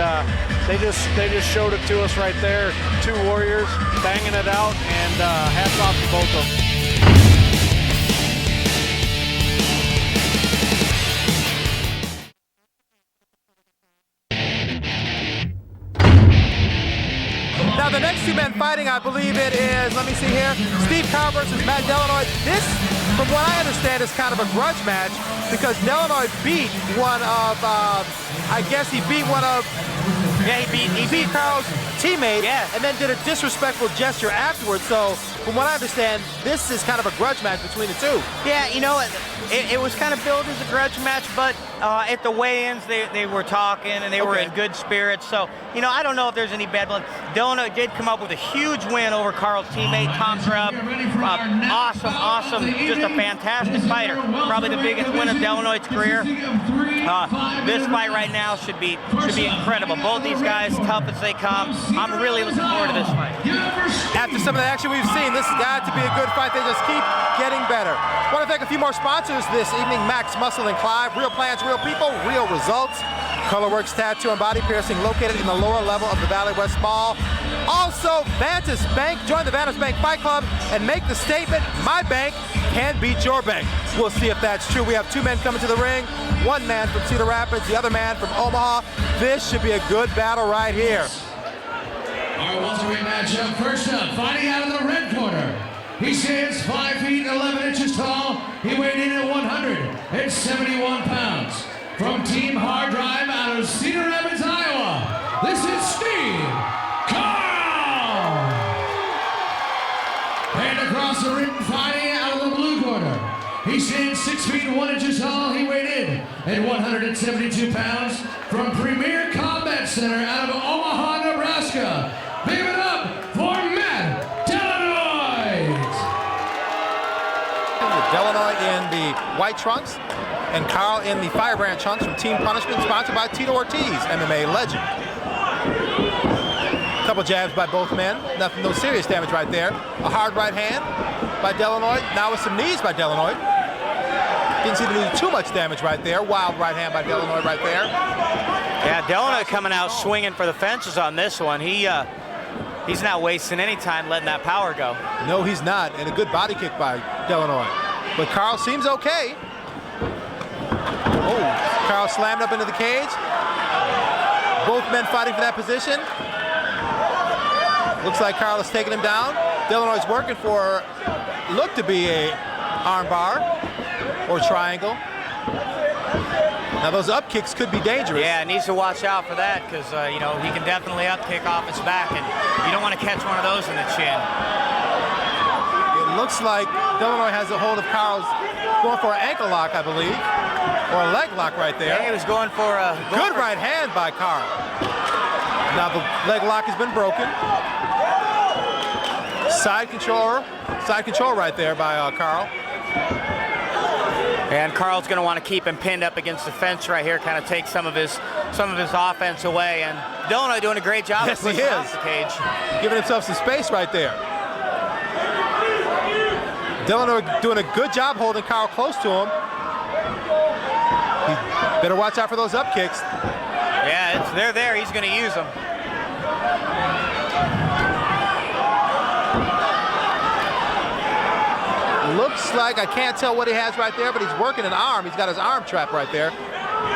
they just showed it to us right there. Two warriors banging it out. And hats off to both of them. Now the next two men fighting, I believe it is, let me see here, Steve Carr versus Matt Delanoy. This, from what I understand, is kind of a grudge match because Delanoy beat one of, I guess he beat one of, he beat Carl's teammate and then did a disrespectful gesture afterwards. So from what I understand, this is kind of a grudge match between the two. Yeah, you know, it was kind of billed as a grudge match, but at the weigh-ins, they were talking and they were in good spirits. So, you know, I don't know if there's any bad blood. Delanoy did come up with a huge win over Carl's teammate, Tom Krupp. Awesome, just a fantastic fighter. Probably the biggest win of Delanoy's career. This fight right now should be incredible. Both these guys, tough as they come. I'm really looking forward to this fight. After some of the action we've seen, this has got to be a good fight. They just keep getting better. I want to thank a few more sponsors this evening. Max Muscle and Clive, real plans, real people, real results. Colorworks Tattoo and Body Piercing located in the lower level of the Valley West Mall. Also, Vantis Bank. Join the Vantis Bank Fight Club and make the statement, my bank can beat your bank. We'll see if that's true. We have two men coming to the ring. One man from Cedar Rapids, the other man from Omaha. This should be a good battle right here. Our welterweight matchup. First up, fighting out of the red corner. He stands 5 feet 11 inches tall. He weighed in at 171 pounds. From Team Hard Drive out of Cedar Rapids, Iowa, this is Steve Carl. And across the ring, fighting out of the blue corner. He stands 6 feet 1 inches tall. He weighed in at 172 pounds. From Premier Combat Center out of Omaha, Nebraska. Give it up for Matt Delanoy. Delanoy in the white trunks and Carl in the firebrand trunks from Team Punishment, sponsored by Tito Ortiz, MMA legend. Couple jabs by both men. Nothing, no serious damage right there. A hard right hand by Delanoy. Now with some knees by Delanoy. Didn't seem to do too much damage right there. Wild right hand by Delanoy right there. Yeah, Delanoy coming out swinging for the fences on this one. He's not wasting any time letting that power go. No, he's not. And a good body kick by Delanoy. But Carl seems okay. Oh, Carl slammed up into the cage. Both men fighting for that position. Looks like Carl is taking him down. Delanoy is working for, look to be a arm bar or triangle. Now those up kicks could be dangerous. Yeah, needs to watch out for that because, you know, he can definitely up kick off his back, and you don't want to catch one of those in the chin. It looks like Delanoy has a hold of Carl's, going for an ankle lock, I believe, or a leg lock right there. Yeah, he was going for a... Good right hand by Carl. Now the leg lock has been broken. Side control right there by Carl. And Carl's going to want to keep him pinned up against the fence right here, kind of take some of his offense away. And Delanoy doing a great job of pushing off the cage. Giving himself some space right there. Delanoy doing a good job holding Carl close to him. He better watch out for those up kicks. Yeah, they're there. He's going to use them. Looks like, I can't tell what he has right there, but he's working an arm. He's got his arm trap right there.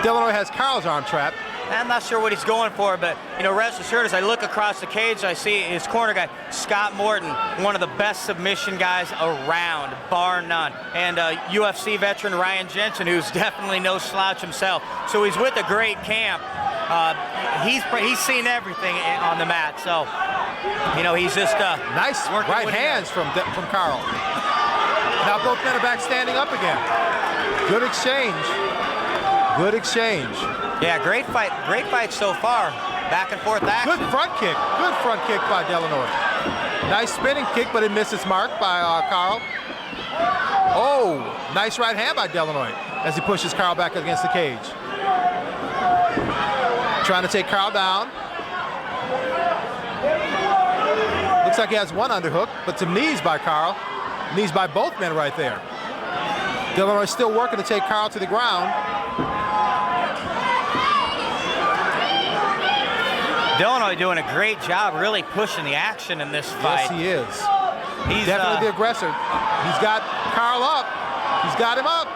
Delanoy has Carl's arm trap. I'm not sure what he's going for, but, you know, rest assured, as I look across the cage, I see his corner guy, Scott Morton, one of the best submission guys around, bar none. And UFC veteran Ryan Jensen, who's definitely no slouch himself. So he's with a great camp. He's seen everything on the mat, so, you know, he's just nice right hands from Carl. Now both men are back standing up again. Good exchange. Good exchange. Yeah, great fight so far. Back and forth action. Good front kick by Delanoy. Nice spinning kick, but it misses mark by Carl. Oh, nice right hand by Delanoy as he pushes Carl back against the cage. Trying to take Carl down. Looks like he has one underhook, but some knees by Carl. Knees by both men right there. Delanoy still working to take Carl to the ground. Delanoy doing a great job really pushing the action in this fight. Yes, he is. He's definitely the aggressor. He's got Carl up. He's got him up.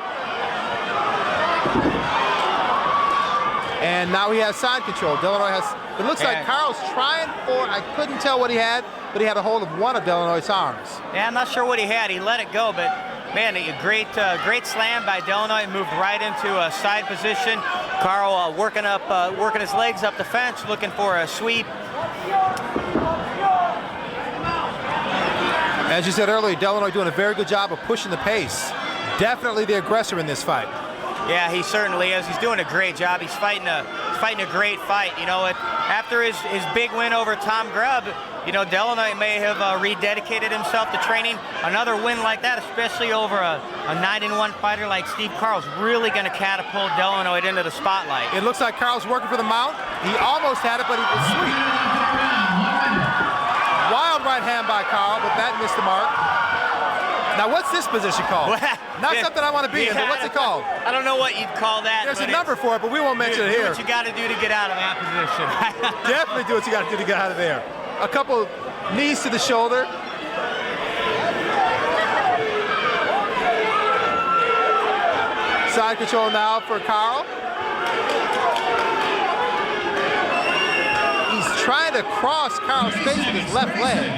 And now he has side control. Delanoy has, it looks like Carl's trying for, I couldn't tell what he had, but he had a hold of one of Delanoy's arms. Yeah, I'm not sure what he had. He let it go, but man, a great slam by Delanoy. Moved right into a side position. Carl working his legs up the fence, looking for a sweep. As you said earlier, Delanoy doing a very good job of pushing the pace. Definitely the aggressor in this fight. Yeah, he certainly is. He's doing a great job. He's fighting a great fight. You know, after his big win over Tom Grubb, you know, Delanoy may have rededicated himself to training. Another win like that, especially over a 9-1 fighter like Steve Carl's, really going to catapult Delanoy into the spotlight. It looks like Carl's working for the mount. He almost had it, but he was sweet. Wild right hand by Carl, but that missed the mark. Now, what's this position called? Not something I want to be in, but what's it called? I don't know what you'd call that. There's a number for it, but we won't mention it here. Do what you got to do to get out of that position. Definitely do what you got to do to get out of there. A couple knees to the shoulder. Side control now for Carl. He's trying to cross Carl's face with his left leg.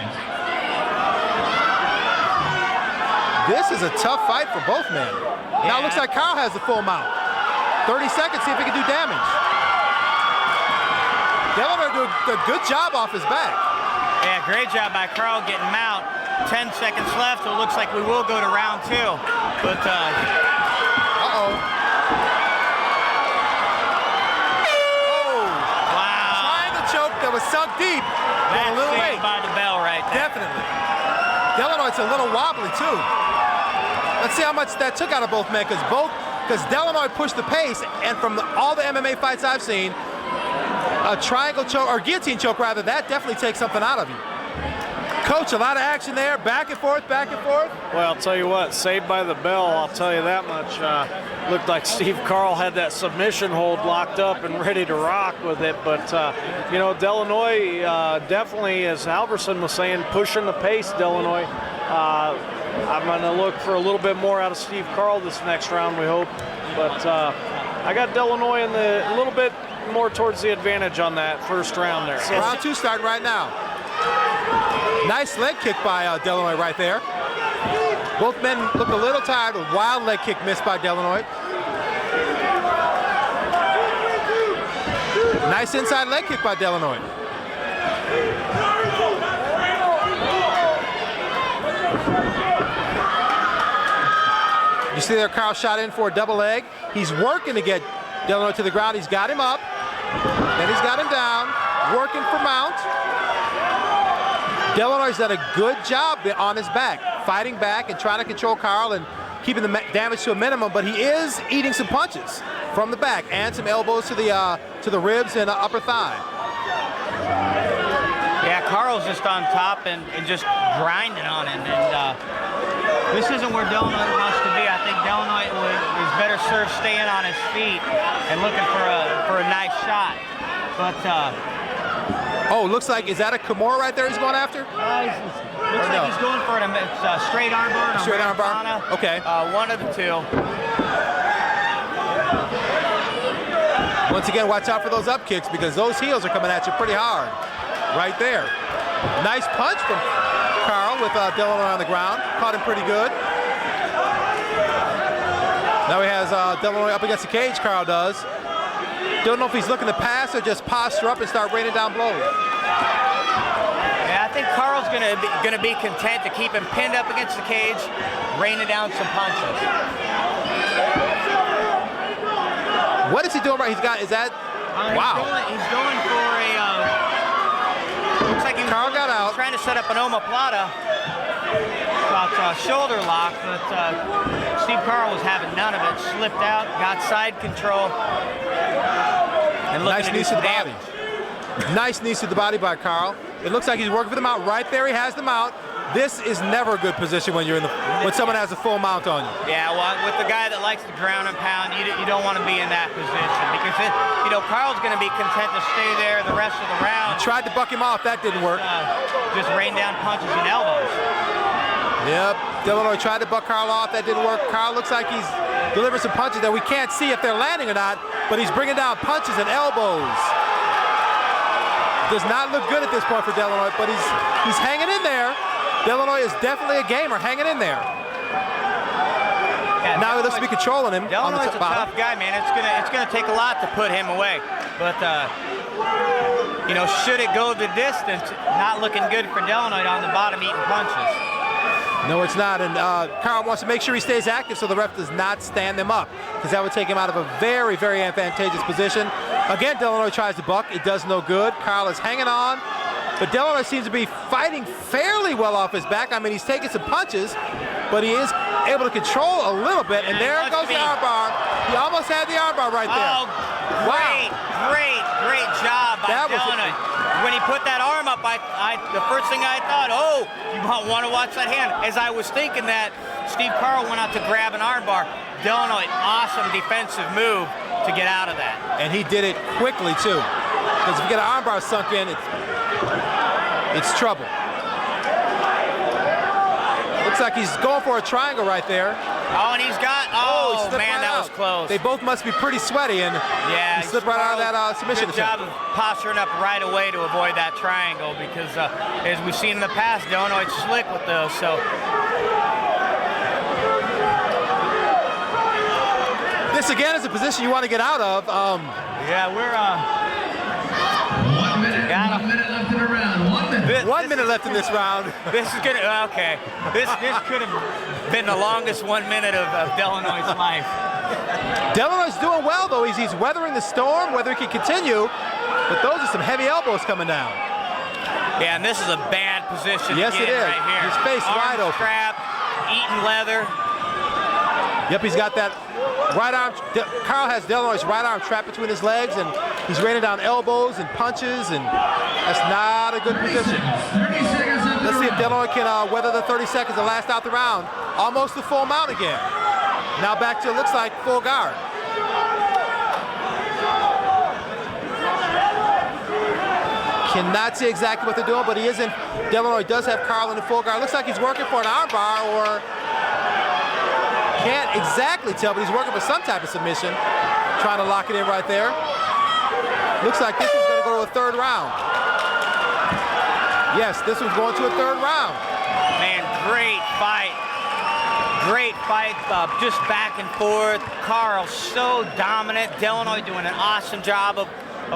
This is a tough fight for both men. Now it looks like Carl has the full mount. 30 seconds, see if he can do damage. Delanoy doing a good job off his back. Yeah, great job by Carl getting mount. 10 seconds left, so it looks like we will go to round 2. But, uh-oh. Oh! Wow. Trying to choke that was sunk deep. That's a little late. by the bell right there. Definitely. Delanoy's a little wobbly, too. Let's see how much that took out of both men, because Delanoy pushed the pace, and from all the MMA fights I've seen, a triangle choke, or guillotine choke rather, that definitely takes something out of you. Coach, a lot of action there, back and forth, back and forth. Well, I'll tell you what, saved by the bell, I'll tell you that much. Looked like Steve Carl had that submission hold locked up and ready to rock with it, but, you know, Delanoy definitely, as Alverson was saying, pushing the pace, Delanoy. I'm going to look for a little bit more out of Steve Carl this next round, we hope. But I got Delanoy in a little bit more towards the advantage on that first round there. So Round 2 starting right now. Nice leg kick by Delanoy right there. Both men look a little tired. A wild leg kick missed by Delanoy. Nice inside leg kick by Delanoy. You see there, Carl shot in for a double leg. He's working to get Delanoy to the ground. He's got him up. Then he's got him down. Working for mount. Delanoy's done a good job on his back, fighting back and trying to control Carl and keeping the damage to a minimum, but he is eating some punches from the back and some elbows to the ribs and upper thigh. Yeah, Carl's just on top and just grinding on him. And this isn't where Delanoy wants to be. I think Delanoy is better served staying on his feet and looking for a nice shot. But oh, looks like, is that a Kimura right there he's going after? Looks like he's going for a straight armbar. Straight armbar? Okay. One of the two. Once again, watch out for those up kicks because those heels are coming at you pretty hard. Right there. Nice punch from Carl with Delanoy on the ground. Caught him pretty good. Now he has Delanoy up against the cage, Carl does. Don't know if he's looking to pass or just posture up and start raining down blows. Yeah, I think Carl's gonna be content to keep him pinned up against the cage, raining down some punches. What is he doing right? He's got, is that, wow. He's going for looks like Carl got out. Trying to set up an omoplata. Shoulder lock, but Steve Carl was having none of it. Slipped out, got side control. And nice knees to the body. Nice knees to the body by Carl. It looks like he's working for the mount. Right there, he has the mount. This is never a good position when you're when someone has a full mount on you. Yeah, well, with the guy that likes to ground and pound, you don't want to be in that position because Carl's going to be content to stay there the rest of the round. Tried to buck him off, that didn't work. Just rain down punches and elbows. Yep, Delanoy tried to buck Carl off, that didn't work. Carl looks like he's delivering some punches that we can't see if they're landing or not, but he's bringing down punches and elbows. Does not look good at this point for Delanoy, but he's hanging in there. Delanoy is definitely a gamer, hanging in there. Yeah, now he looks to be controlling him. Delanoy's a tough guy, man. It's gonna take a lot to put him away, but should it go the distance, not looking good for Delanoy on the bottom eating punches. No, it's not, and Carl wants to make sure he stays active so the ref does not stand them up, because that would take him out of a very, very advantageous position. Again, Delanoy tries to buck. It does no good. Carl is hanging on, but Delanoy seems to be fighting fairly well off his back. I mean, he's taking some punches, but he is able to control a little bit, and there goes the armbar. He almost had the armbar right there. Oh, great job by Delanoy. When he put that arm up, the first thing I thought, oh, you want to watch that hand. As I was thinking that, Steve Carl went out to grab an armbar. Delanoy, awesome defensive move to get out of that. And he did it quickly, too. Because if you get an armbar sunk in, it's trouble. Looks like he's going for a triangle right there. Oh, and he's got, oh man, that was close. They both must be pretty sweaty, and he slipped right out of that submission attempt. Good job of posturing up right away to avoid that triangle because, as we've seen in the past, Delanoy's slick with those, so. This, again, is a position you want to get out of. Yeah, we're, 1 minute, 1 minute left in the round. 1 minute. 1 minute left in this round. This is gonna, okay. This could have been the longest 1 minute of Delanoy's life. Delanoy's doing well, though. He's weathering the storm, whether he can continue, but those are some heavy elbows coming down. Yeah, and this is a bad position. Yes, it is. Right here. His face wide open. Trap, eating leather. Yep, he's got that right arm. Carl has Delanoy's right arm trapped between his legs, and he's raining down elbows and punches, and that's not a good position. Let's see if Delanoy can weather the 30 seconds and last out the round. Almost the full mount again. Now back to, it looks like, full guard. Cannot see exactly what they're doing, but he is in. Delanoy does have Carl in the full guard. Looks like he's working for an arm bar, or can't exactly tell, but he's working for some type of submission. Trying to lock it in right there. Looks like this is going to go to a third round. Yes, this one's going to a third round. Man, great fight. Great fight, just back and forth. Carl so dominant. Delanoy doing an awesome job of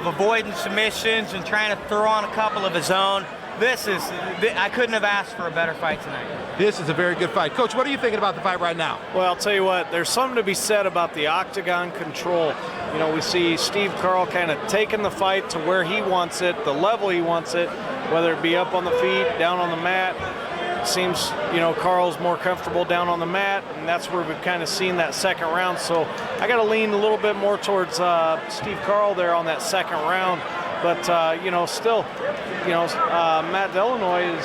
avoiding submissions and trying to throw on a couple of his own. I couldn't have asked for a better fight tonight. This is a very good fight. Coach, what are you thinking about the fight right now? Well, I'll tell you what, there's something to be said about the octagon control. You know, we see Steve Carl kind of taking the fight to where he wants it, the level he wants it, whether it be up on the feet, down on the mat. It seems, you know, Carl's more comfortable down on the mat, and that's where we've kind of seen that second round. So I got to lean a little bit more towards Steve Carl there on that second round. But, you know, still, you know, Matt Delanoy is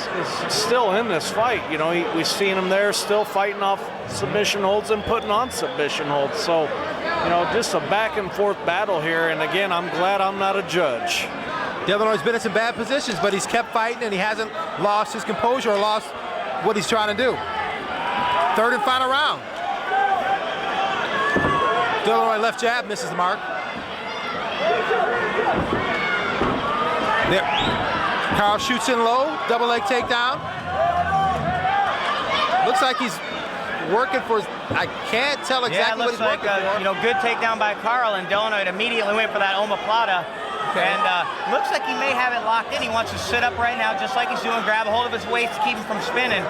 still in this fight. You know, we've seen him there still fighting off submission holds and putting on submission holds. So, you know, just a back and forth battle here. And again, I'm glad I'm not a judge. Delanoy's been in some bad positions, but he's kept fighting and he hasn't lost his composure or lost what he's trying to do. Third and final round. Delanoy left jab, misses the mark. There. Carl shoots in low, double leg takedown. Looks like he's working for, I can't tell exactly what he's working for. You know, good takedown by Carl, and Delanoy immediately went for that omoplata. Okay. And looks like he may have it locked in. He wants to sit up right now, just like he's doing, grab a hold of his waist to keep him from spinning.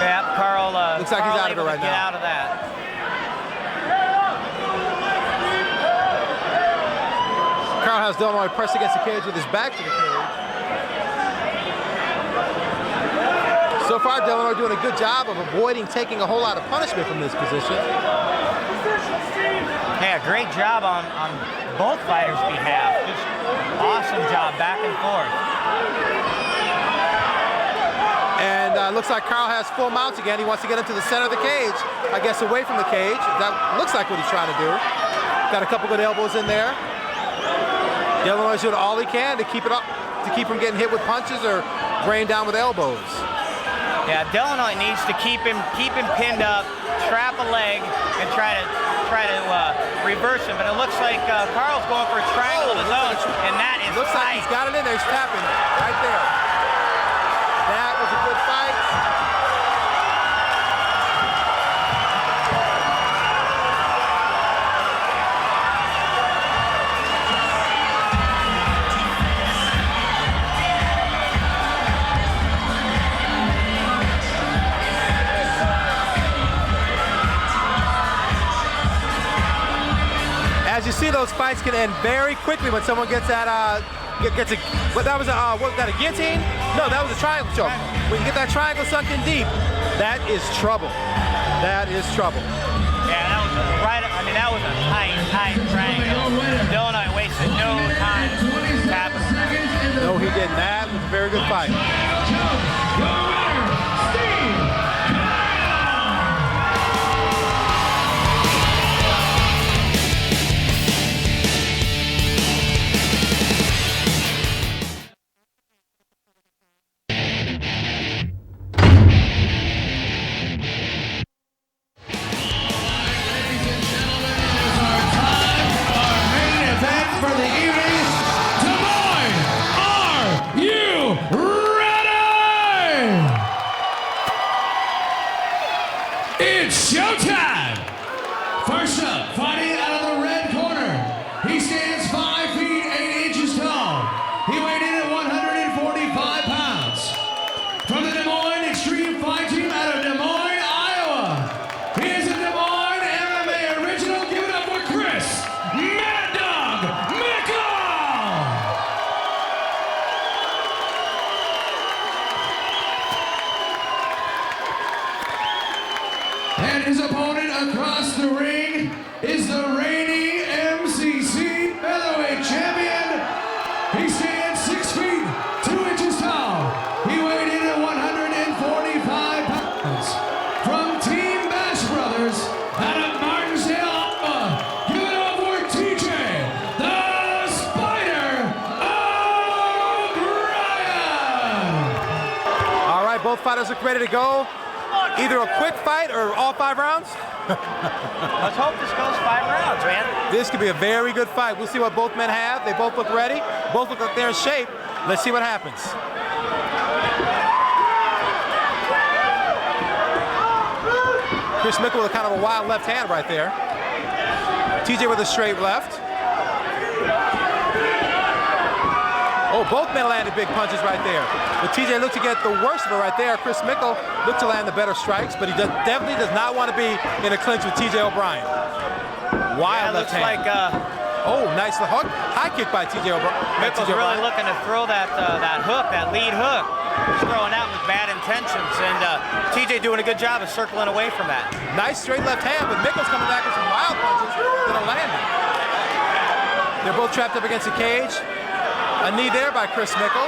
Yeah, Carl. Looks like he's out of it right now. Get out of that. Carl has Delanoy pressed against the cage with his back to the cage. So far, Delanoy doing a good job of avoiding taking a whole lot of punishment from this position. Yeah, great job on both fighters' behalf. Just awesome job back and forth. And looks like Carl has full mounts again. He wants to get into the center of the cage, I guess away from the cage. That looks like what he's trying to do. Got a couple good elbows in there. Delanoy's doing all he can to keep it up, to keep him getting hit with punches or rain down with elbows. Yeah, Delanoy needs to keep him pinned up, trap a leg, and try to reverse him. But it looks like Carl's going for a triangle of his own, and that is looks like he's got it in there. He's tapping right there. That was a good fight. As you see, those fights can end very quickly when someone gets that, what was that, a guillotine? No, that was a triangle choke. When you get that triangle sunk in deep, that is trouble. That is trouble. Yeah, that was that was a tight triangle. Delanoy wasted no time tapping. No, he didn't. That was a very good fight. It's showtime! First up, fighting out of the red corner. He stands 5 feet 8 inches tall. He weighed in at 145 pounds. From the Des Moines Extreme Fight Team out of Des Moines, Iowa. He is a Des Moines MMA original. Give it up for Chris Mad Dog Mickle! And his opponent across the ring, both fighters look ready to go. Either a quick fight or all 5 rounds. Let's hope this goes 5 rounds, man. This could be a very good fight. We'll see what both men have. They both look ready. Both look like they're in shape. Let's see what happens. Chris Mickle with kind of a wild left hand right there. TJ with a straight left. Oh, both men landed big punches right there. But TJ looked to get the worst of it right there. Chris Mickle looked to land the better strikes, but he definitely does not want to be in a clinch with TJ O'Brien. Wild left hand. Oh, nice hook. High kick by TJ O'Brien. Mickle's really looking to throw that hook, that lead hook. He's throwing out with bad intentions, and TJ doing a good job of circling away from that. Nice straight left hand, but Mickle's coming back with some wild punches that are landing. They're both trapped up against the cage. A knee there by Chris Mickle.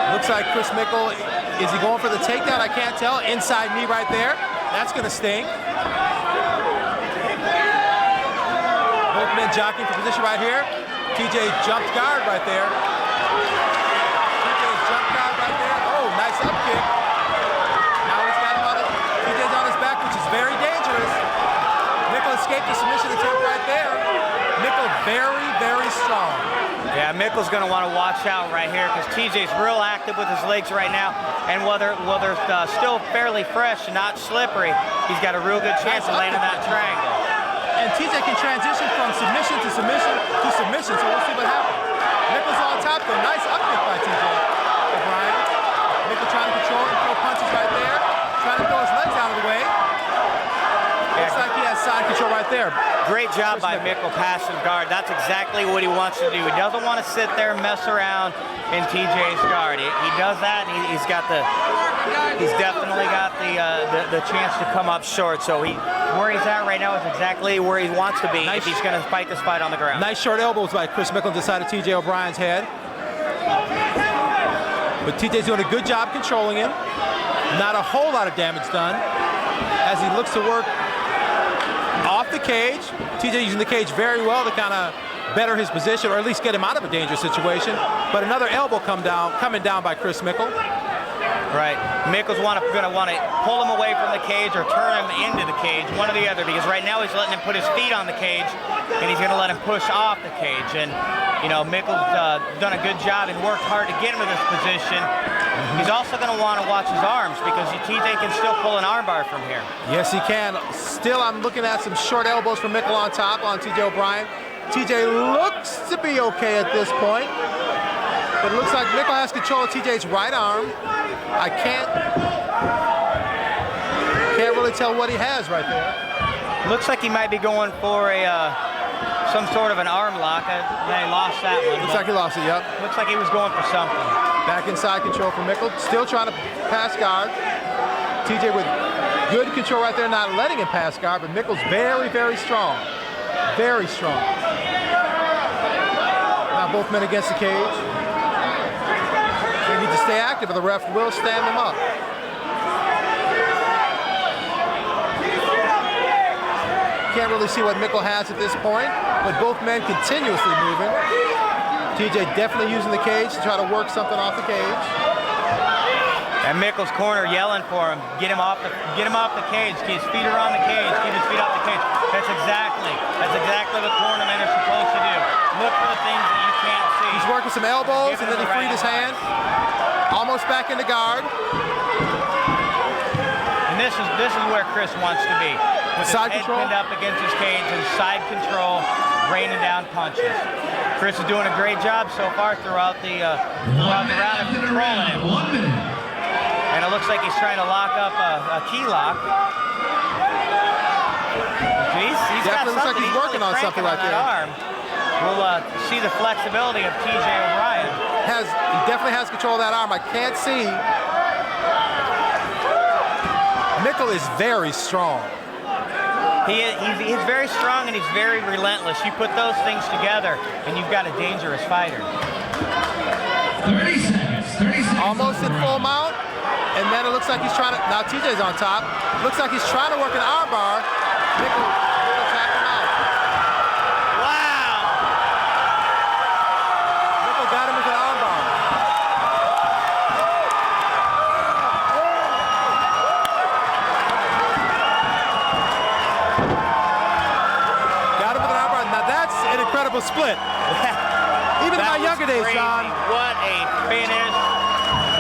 Looks like Chris Mickle, is he going for the takedown? I can't tell. Inside knee right there. That's going to sting. Both men jockeying for position right here. TJ jumped guard right there. TJ jumped guard right there. Oh, nice up kick. Now he's got him on it. TJ's on his back, which is very dangerous. Mickle escaped the submission attempt right there. Mickle very, very strong. Yeah, Mickle's going to want to watch out right here because TJ's real active with his legs right now. And while they're still fairly fresh and not slippery, he's got a real good chance of landing that triangle. And TJ can transition from submission to submission to submission, so we'll see what happens. Mickle's on top though. Nice up kick by TJ O'Brien. Mickle trying to control and throw punches right there. Trying to throw his legs out of the way. Looks like he has side control right there. Great job by Mickle passing guard. That's exactly what he wants to do. He doesn't want to sit there and mess around in TJ's guard. He does that, and he's definitely got the chance to come up short. So where he's at right now is exactly where he wants to be if he's going to fight this fight on the ground. Nice short elbows by Chris Mickle inside of TJ O'Brien's head. But TJ's doing a good job controlling him. Not a whole lot of damage done as he looks to work off the cage. TJ using the cage very well to kind of better his position, or at least get him out of a dangerous situation. But another elbow coming down by Chris Mickle. Right. Mickle's going to want to pull him away from the cage or turn him into the cage, one or the other, because right now he's letting him put his feet on the cage, and he's going to let him push off the cage. And, you know, Mickle's done a good job and worked hard to get him to this position. He's also going to want to watch his arms because TJ can still pull an armbar from here. Yes, he can. Still, I'm looking at some short elbows from Mickle on top on TJ O'Brien. TJ looks to be okay at this point, but it looks like Mickle has control of TJ's right arm. I can't really tell what he has right there. Looks like he might be going for some sort of an arm lock. He lost that one. Looks like he lost it, yep. Looks like he was going for something. Back inside control for Mickle. Still trying to pass guard. TJ with good control right there, not letting him pass guard, but Mickle's very, very strong. Very strong. Now both men against the cage. They need to stay active, or the ref will stand them up. Can't really see what Mickle has at this point, but both men continuously moving. TJ definitely using the cage to try to work something off the cage. And Mickle's corner yelling for him, get him off the cage. His feet are on the cage. Keep his feet off the cage. That's exactly what cornermen are supposed to do. Look for the things that you can't see. He's working some elbows, and then he freed his hand. Almost back into guard. And this is where Chris wants to be. With side his head control? pinned up against his cage and side control, raining down punches. Chris is doing a great job so far throughout the round of controlling him. 1 minute. And it looks like he's trying to lock up a key lock. He's Definitely looks like he's working on something right there. Arm. We'll see the flexibility of TJ O'Brien. He definitely has control of that arm. I can't see. Mickle is very strong. He's very strong and he's very relentless. You put those things together and you've got a dangerous fighter. 30 seconds. 30 seconds. Almost in full mount. And then it looks like he's trying to, now TJ's on top. Looks like he's trying to work an arm bar. Mickle tapped him out. Wow! Mickle got him with an arm bar. a split. Even in my younger days, crazy. John. What a finish.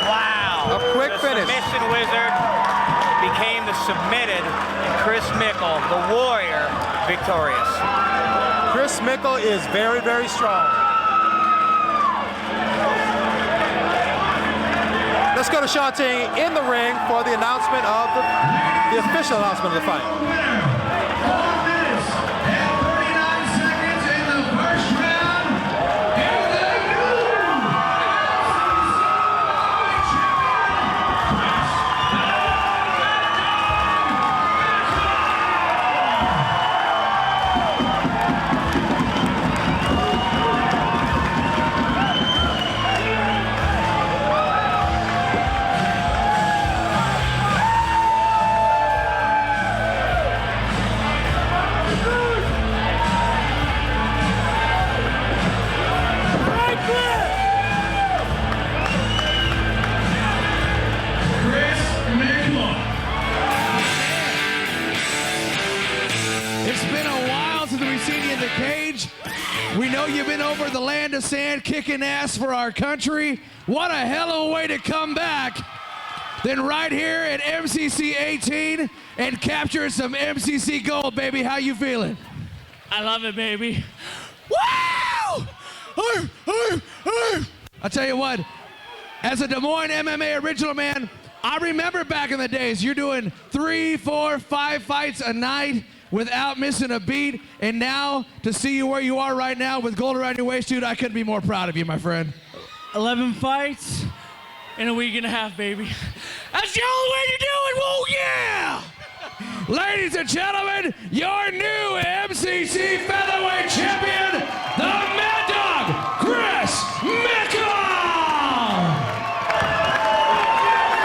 Wow. A quick the finish. Submission wizard became the submitted, and Chris Mickle, the warrior, victorious. Chris Mickle is very, very strong. Let's go to Sean Ting in the ring for the announcement of the official announcement of the fight. 4 minutes and 39 seconds in the first round. And the new It's been a while since we've seen you in the cage. We know you've been over the land of sand kicking ass for our country. What a hell of a way to come back than right here at MCC 18 and capture some MCC gold, baby. How you feeling? I love it, baby. Woo! I'll tell you what, as a Des Moines MMA original man, I remember back in the days, you're doing 3, 4, 5 fights a night without missing a beat, and now to see you where you are right now with gold around your waist, dude, I couldn't be more proud of you, my friend. 11 fights in a week and a half, baby. That's the only way to do it. Whoa, yeah! Ladies and gentlemen, your new MCC featherweight champion, the Mad Dog, Chris Mickle!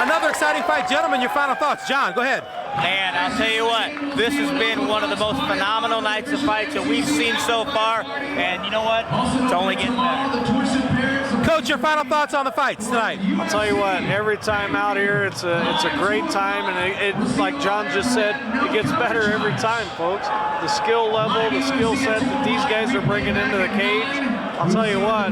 Another exciting fight. Gentlemen, your final thoughts. John, go ahead. Man, I'll tell you what, this has been one of the most phenomenal nights of fights that we've seen so far, and you know what? It's only getting better. Coach, your final thoughts on the fights tonight. I'll tell you what, every time out here, it's a great time, and it's like John just said, it gets better every time, folks. The skill level, the skill set that these guys are bringing into the cage, I'll tell you what,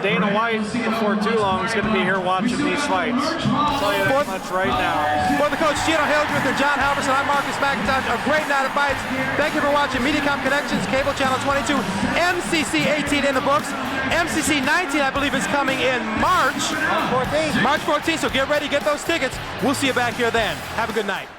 Dana White, before too long, is going to be here watching these fights. I'll tell you that much right now. For the coach, Gino Hildreth and John Halverson, I'm Marcus McIntosh. A great night of fights. Thank you for watching Mediacom Connections, Cable Channel 22, MCC 18 in the books. MCC 19, I believe, is coming in March 14th. March 14th, so get ready, get those tickets. We'll see you back here then. Have a good night.